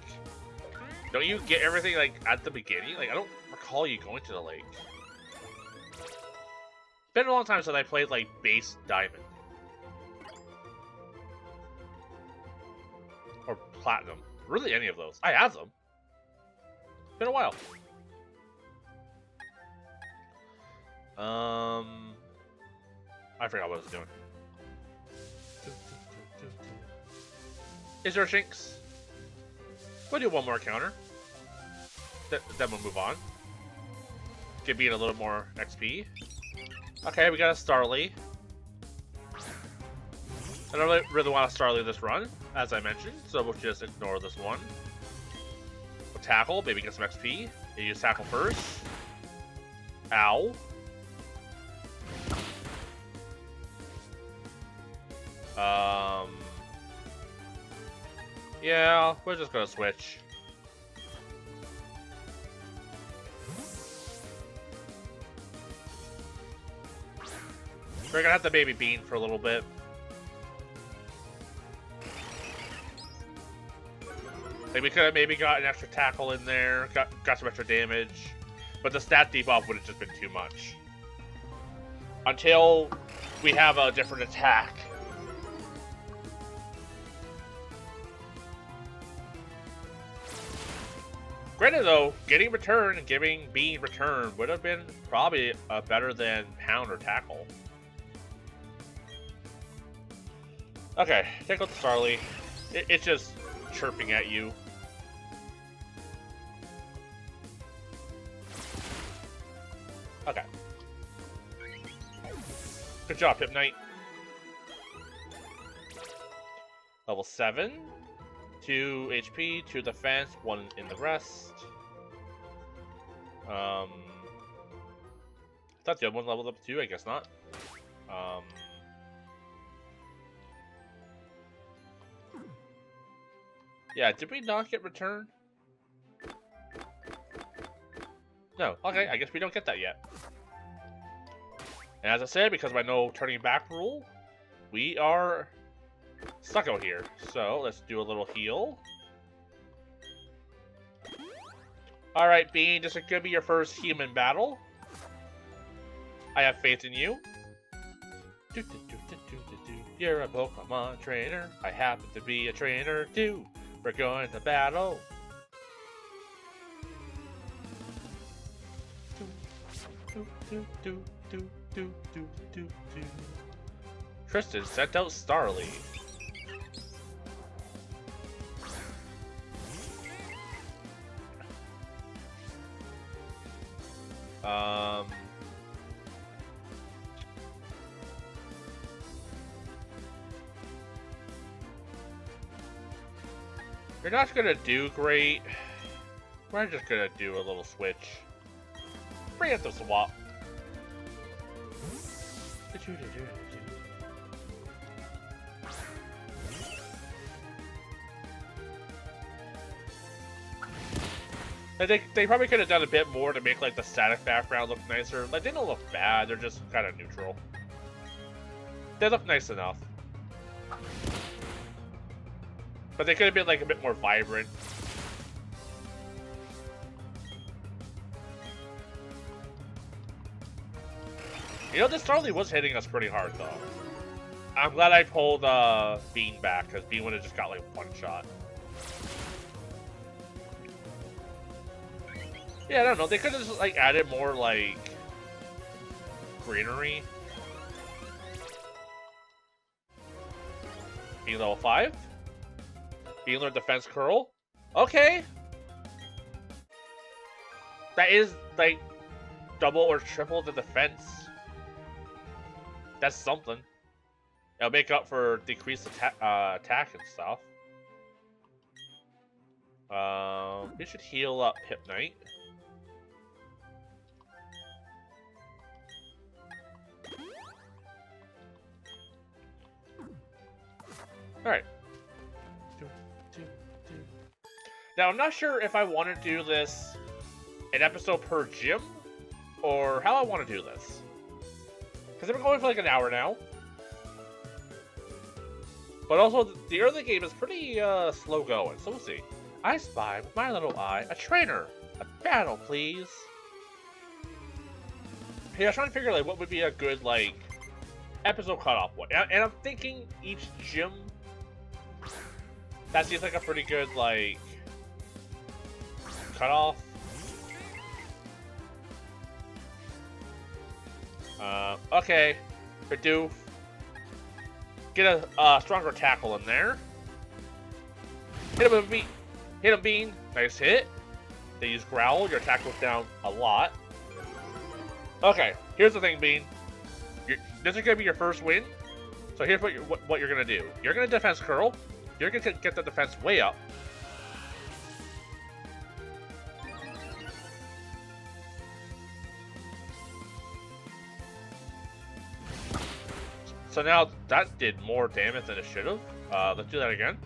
Don't you get everything like at the beginning? Like I don't recall you going to the lake. It's been a long time since I played like base diamond or platinum. Really, any of those? I have them. It's been a while. I forgot what I was doing. Is there a Shinx? We'll do one more counter. Then we'll move on. Give me a little more XP. Okay, we got a Starly. I don't really want to Starly this run, as I mentioned, so we'll just ignore this one. We'll tackle, maybe get some XP. You use tackle first. Ow. Yeah, we're just gonna switch. We're gonna have to baby bean for a little bit. Like we could have maybe got an extra tackle in there, got some extra damage, but the stat debuff would have just been too much. Until we have a different attack. Granted though, getting return and giving being return would have been probably better than pound or tackle. Okay, take out the Starly. It's just chirping at you. Okay. Good job, Hyp Knight. Level 7. 2 HP, 2 defense, 1 in the rest. Thought the other one leveled up too, I guess not. Yeah, did we not get return? No, okay, I guess we don't get that yet. And as I said, because of my no turning back rule, we are stuck out here. So let's do a little heal. Alright, Bean, this is gonna be your first human battle. I have faith in you. You're a Pokemon trainer. I happen to be a trainer too. We're going to battle. Tristan sent out Starly. You're not gonna do great. We're just gonna do a little switch. Bring up the swap. They probably could have done a bit more to make like the static background look nicer. Like they don't look bad, they're just kind of neutral. They look nice enough. But they could have been like a bit more vibrant. You know, this Starly was hitting us pretty hard though. I'm glad I pulled Bean back, because Bean would have just got like one shot. Yeah, I don't know. They could have just like added more like greenery. Being level 5. Being learned defense curl. Okay. That is like double or triple the defense. That's something. It'll make up for decreased attack and stuff. We should heal up Hyp Knight. Alright. Now, I'm not sure if I want to do this an episode per gym, or how I want to do this. Because I've been going for like an hour now. But also, the early game is pretty slow going, so we'll see. I spy with my little eye a trainer. A battle, please. Hey, I was trying to figure like what would be a good like episode cutoff one, and I'm thinking each gym. That seems like a pretty good like cutoff. Okay, Bidoof. Get a stronger tackle in there. Hit him with a bean. Hit him, Bean. Nice hit. They use Growl. Your attack goes down a lot. Okay, here's the thing, Bean. This is gonna be your first win. So here's what you're gonna do. You're gonna defense curl. You're gonna get the defense way up. So now that did more damage than it should have. Let's do that again.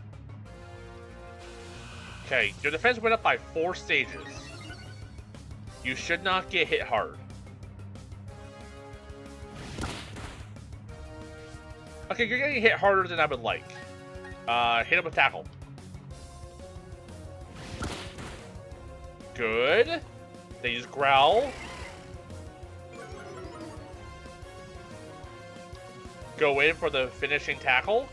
Okay, your defense went up by 4 stages. You should not get hit hard. Okay, you're getting hit harder than I would like. Hit him with tackle. Good. They use Growl. Go in for the finishing tackle.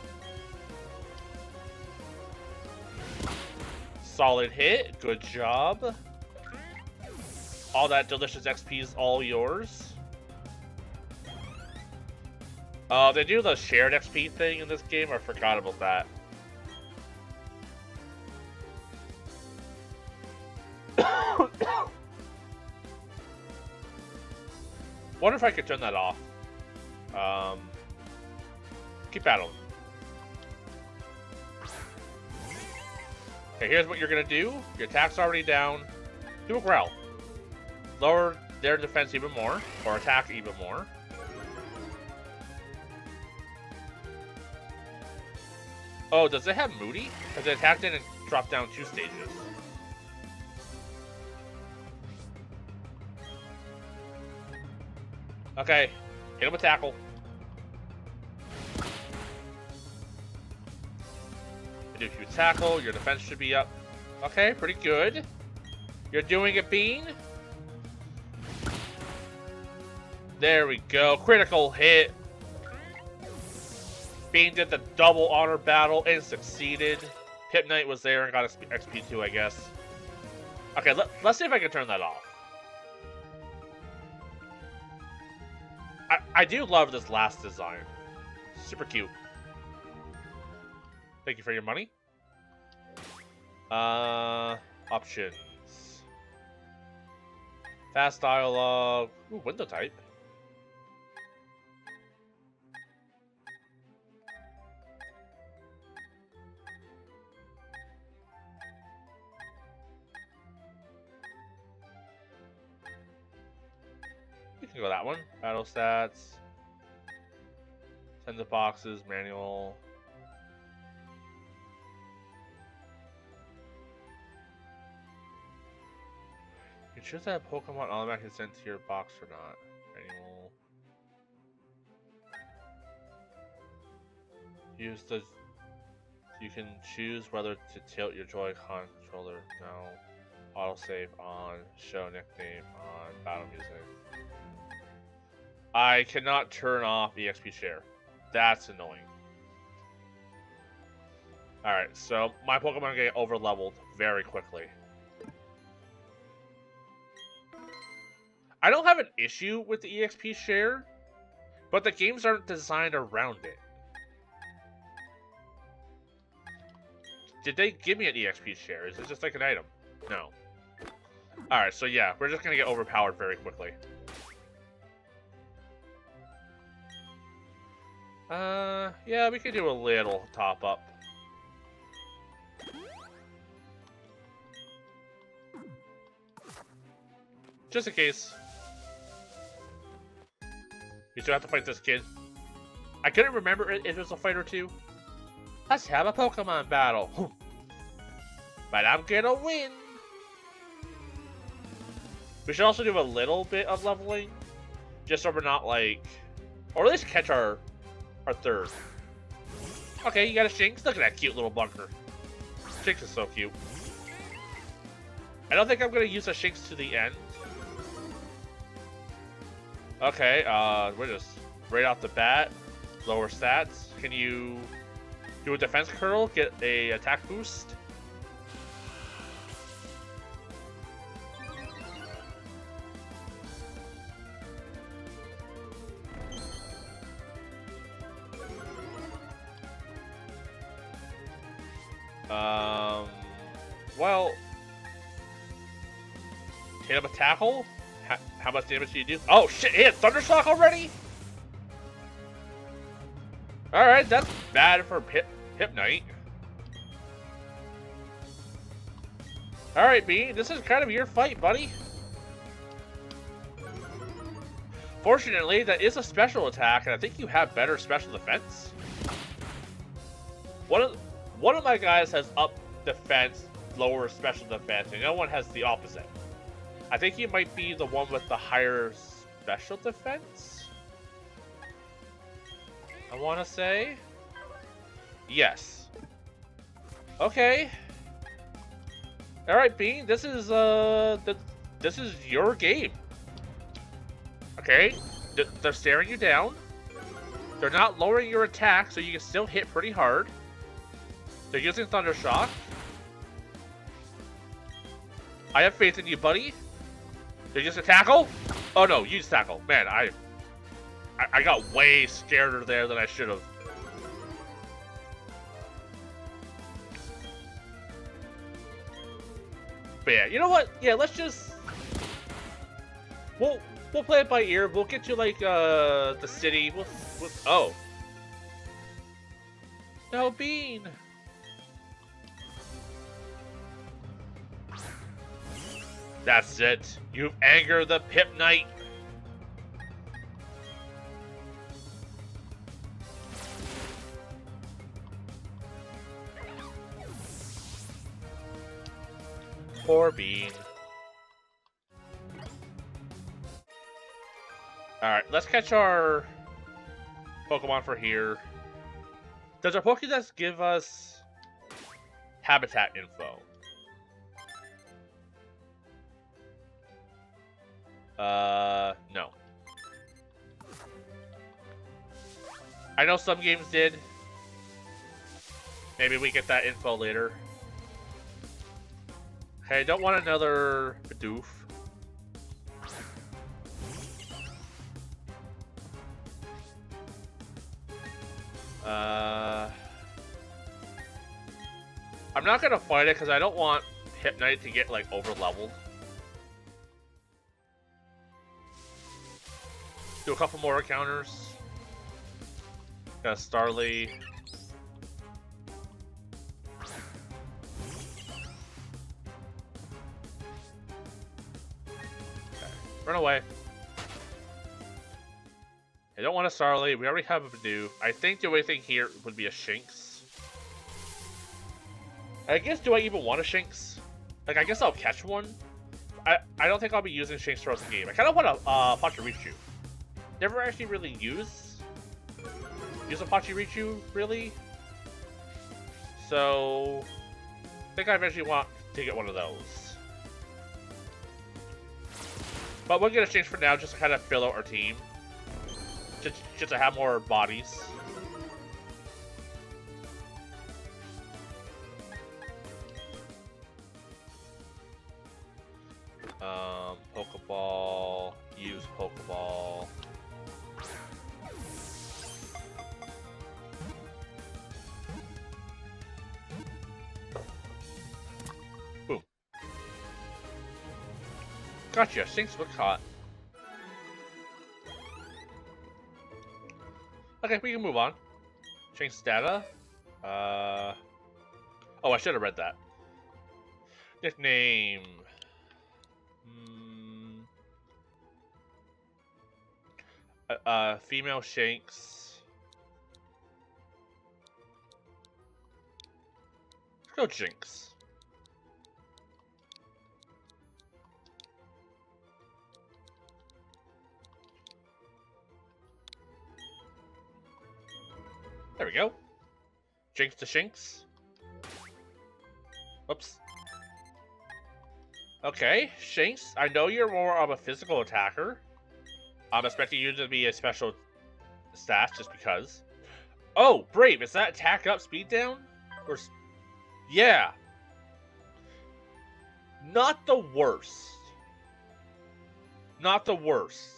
Solid hit. Good job. All that delicious XP is all yours. They do the shared XP thing in this game. I forgot about that. Wonder if I could turn that off. Keep battling. Okay, here's what you're gonna do. Your attack's already down. Do a Growl. Lower their defense even more, or attack even more. Oh, does it have Moody? Because the attack didn't drop down 2 stages. Okay, hit him with tackle. If you tackle, your defense should be up. Okay, pretty good. You're doing it, Bean. There we go. Critical hit. Bean did the double honor battle and succeeded. Pip Knight was there and got XP too, I guess. Okay, let's see if I can turn that off. I do love this last design. Super cute. Thank you for your money. Options. Fast dialogue. Ooh, window type. We can go that one. Battle stats. Tens of boxes, manual. You choose that Pokemon automatically sent to your box or not. Manual. Use the. You can choose whether to tilt your Joy-Con controller. No. Autosave on. Show nickname on. Battle music. I cannot turn off EXP share. That's annoying. Alright, so my Pokemon get over leveled very quickly. I don't have an issue with the EXP share, but the games aren't designed around it. Did they give me an EXP share? Is it just like an item? No. Alright, so yeah, we're just gonna get overpowered very quickly. Yeah, we could do a little top up. Just in case. We still have to fight this kid. I couldn't remember if it was a fight or two. Let's have a Pokemon battle. But I'm gonna win. We should also do a little bit of leveling. Just so we're not like... Or at least catch our third. Okay, you got a Shinx. Look at that cute little bunker. Shinx is so cute. I don't think I'm gonna use a Shinx to the end. Okay, we're just right off the bat, lower stats. Can you do a defense curl, get a attack boost? Well, hit him a tackle. How much damage do you do? Oh shit! He had Thundershock already. All right, that's bad for Hypnite. All right, B, this is kind of your fight, buddy. Fortunately, that is a special attack, and I think you have better special defense. One of my guys has up defense, lower special defense, and no one has the opposite. I think you might be the one with the higher special defense. I want to say, yes. Okay. All right, Bean. This is your game. Okay. They're staring you down. They're not lowering your attack, so you can still hit pretty hard. They're using Thundershock. I have faith in you, buddy. They're using tackle. Oh no, use tackle. Man, I got way scareder there than I should have. But yeah, you know what? Yeah, let's just we'll play it by ear. We'll get to like the city. Oh no, Bean. That's it. You've angered the Pip Knight. Poor Bean. Alright, let's catch our Pokemon for here. Does our Pokédex give us habitat info? No. I know some games did. Maybe we get that info later. Okay, I don't want another Bidoof. I'm not gonna fight it because I don't want Hypnite to get like over leveled. Do a couple more encounters. Got a Starly. Okay. Run away. I don't want a Starly. We already have a Bidoof. I think the only thing here would be a Shinx. I guess, do I even want a Shinx? Like, I guess I'll catch one. I don't think I'll be using Shinx throughout the game. I kind of want a Pachirisu. Never actually really use a Pachirisu, really. So, I think I eventually want to get one of those. But we'll get a Shinx for now, just to kind of fill out our team. Just to have more bodies. Pokeball, use Pokeball. Boom. Gotcha, Shinx was caught. Okay, we can move on. Shinx data. Oh, I should have read that. Nickname. Female Shanks. Let's go Jinx. There we go. Jinx to Shinx. Oops. Okay, Shinx, I know you're more of a physical attacker. I'm expecting you to be a special stat just because. Oh, Brave, is that attack up, speed down? Or... Yeah. Not the worst. Not the worst.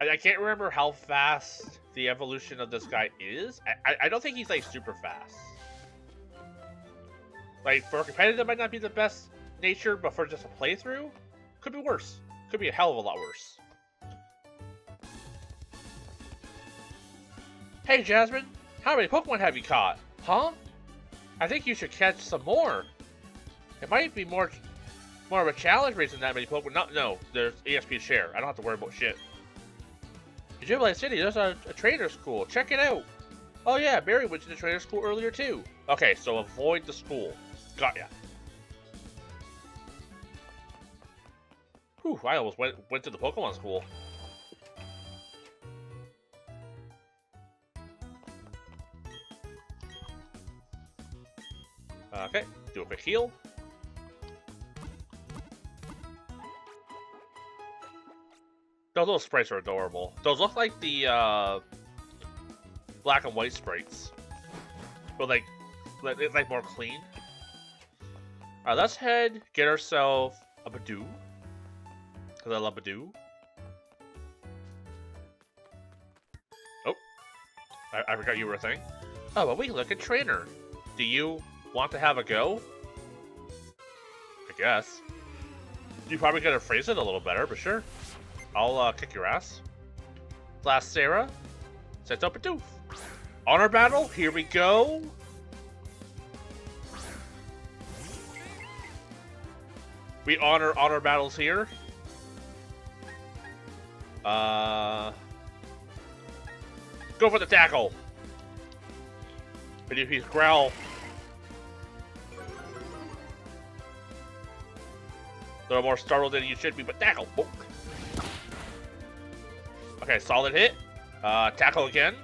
I can't remember how fast the evolution of this guy is. I don't think he's like super fast. Like for a competitive, it might not be the best nature, but for just a playthrough, could be worse. Could be a hell of a lot worse. Hey Jasmine, how many Pokemon have you caught? Huh? I think you should catch some more. It might be more of a challenge raising that many Pokemon. No, there's EXP share. I don't have to worry about shit. In Jubilee City, there's a trader school. Check it out. Oh yeah, Barry went to the trader school earlier too. Okay, so avoid the school. Got ya. Whew, I almost went to the Pokemon school. Okay, do a quick heal. Those little sprites are adorable. Those look like the black and white sprites, but it's like more clean. Alright, let's get ourselves a Badoo, because I love Badoo. Oh, I forgot you were a thing. Oh, but we look at trainer. Do you want to have a go? I guess. You probably gotta phrase it a little better, but sure. I'll kick your ass. Last Sarah. Set up a doof. Honor battle, here we go. We honor battles here. Go for the tackle. But if he's growl. A little more startled than you should be, but tackle. Boom. Okay, solid hit. Tackle again.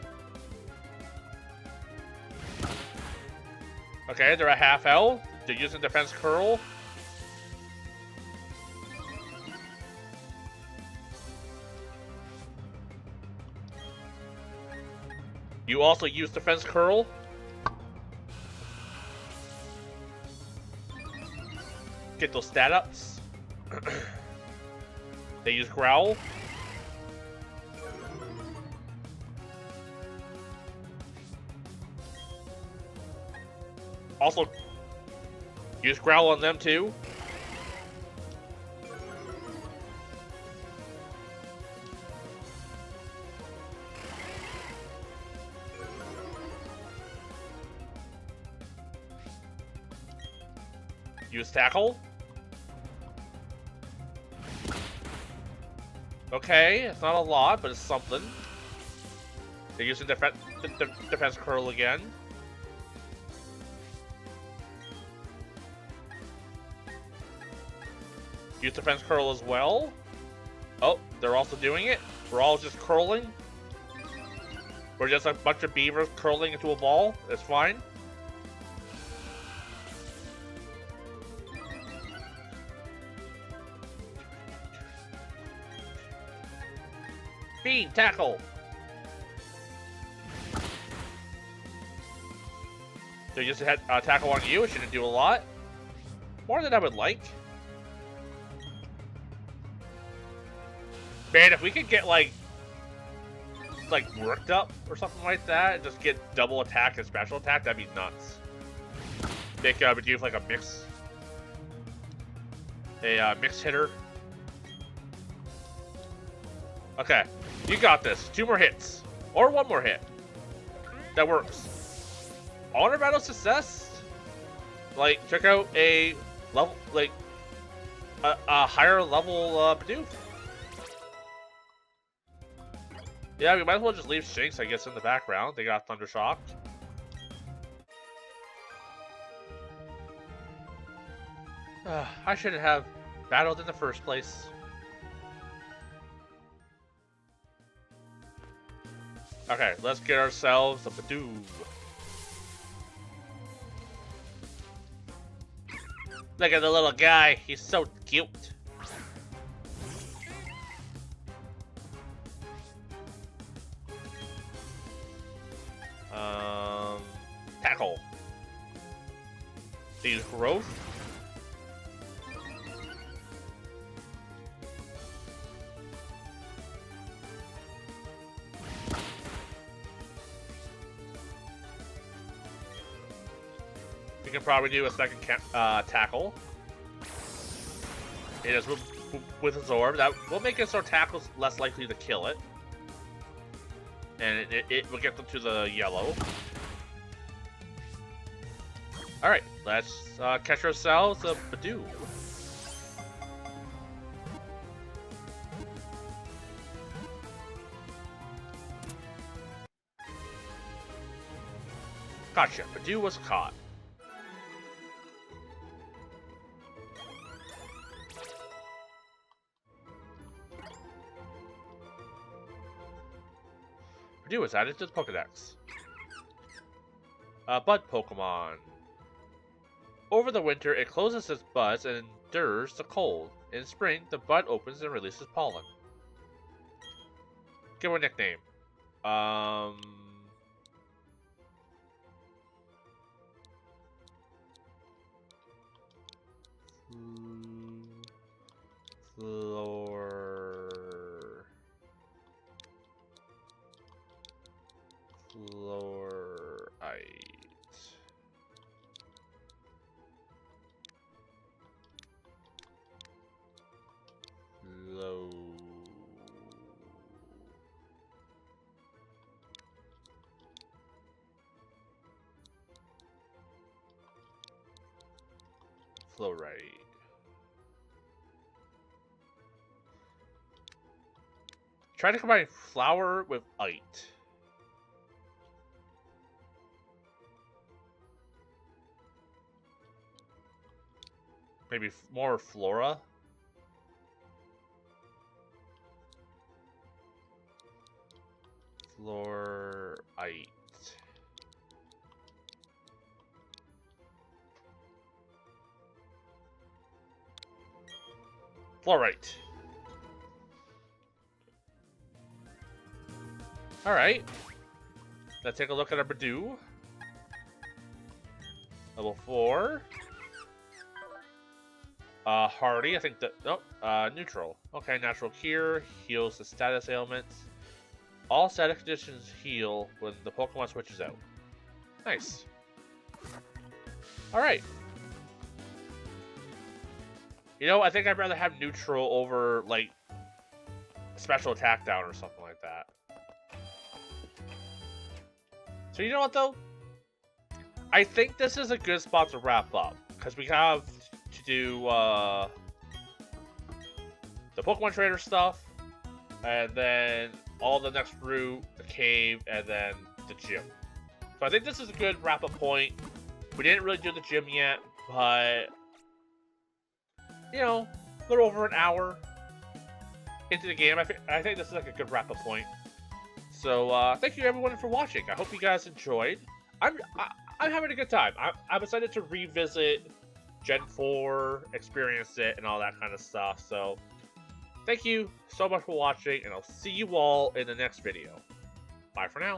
Okay, they're at half L. They're using defense curl. You also use defense curl. Get those stat ups. They use growl. Also, use growl on them too. Use tackle. Okay, it's not a lot, but it's something. They're using defense curl again. Use defense curl as well. Oh, they're also doing it. We're all just curling. We're just a bunch of beavers curling into a ball. It's fine. Bean, tackle. So you just had tackle on you. It shouldn't do a lot. More than I would like. Man, if we could get like worked up or something like that, and just get double attack and special attack, that'd be nuts. Make Badoo like a mixed hitter. Okay, you got this. 2 more hits or 1 more hit. That works. Honor battle success. Like, check out a level a higher level Badoo. Yeah, we might as well just leave Shinx, I guess, in the background. They got Thunder Shock. I shouldn't have battled in the first place. Okay, let's get ourselves a Badoo. Look at the little guy. He's so cute. Tackle. These growth. We can probably do a second tackle. It is with his orb. That will make it so tackles less likely to kill it. And it will get them to the yellow. Alright, let's catch ourselves a Badoo. Gotcha, Badoo was caught. Badoo was added to the Pokedex. Bud Pokemon. Over the winter, it closes its buds and endures the cold. In spring, the bud opens and releases pollen. Give her a nickname. Fluorite. Try to combine flower with ite. Maybe more flora. Fluorite. Fluorite. Alright. Let's take a look at our Badoo. Level 4. Hardy, I think that... Nope. Neutral. Okay, natural cure. Heals the status ailments. All static conditions heal when the Pokemon switches out. Nice. Alright. You know, I think I'd rather have neutral over, like, special attack down or something like that. So you know what, though? I think this is a good spot to wrap up. Because we have to do, the Pokemon Trader stuff. And then all the next route, the cave, and then the gym. So I think this is a good wrap-up point. We didn't really do the gym yet, but... you know, a little over an hour into the game. I think this is like a good wrap-up point. So, thank you everyone for watching. I hope you guys enjoyed. I'm having a good time. I'm excited to revisit Gen 4, experience it, and all that kind of stuff. So, thank you so much for watching, and I'll see you all in the next video. Bye for now.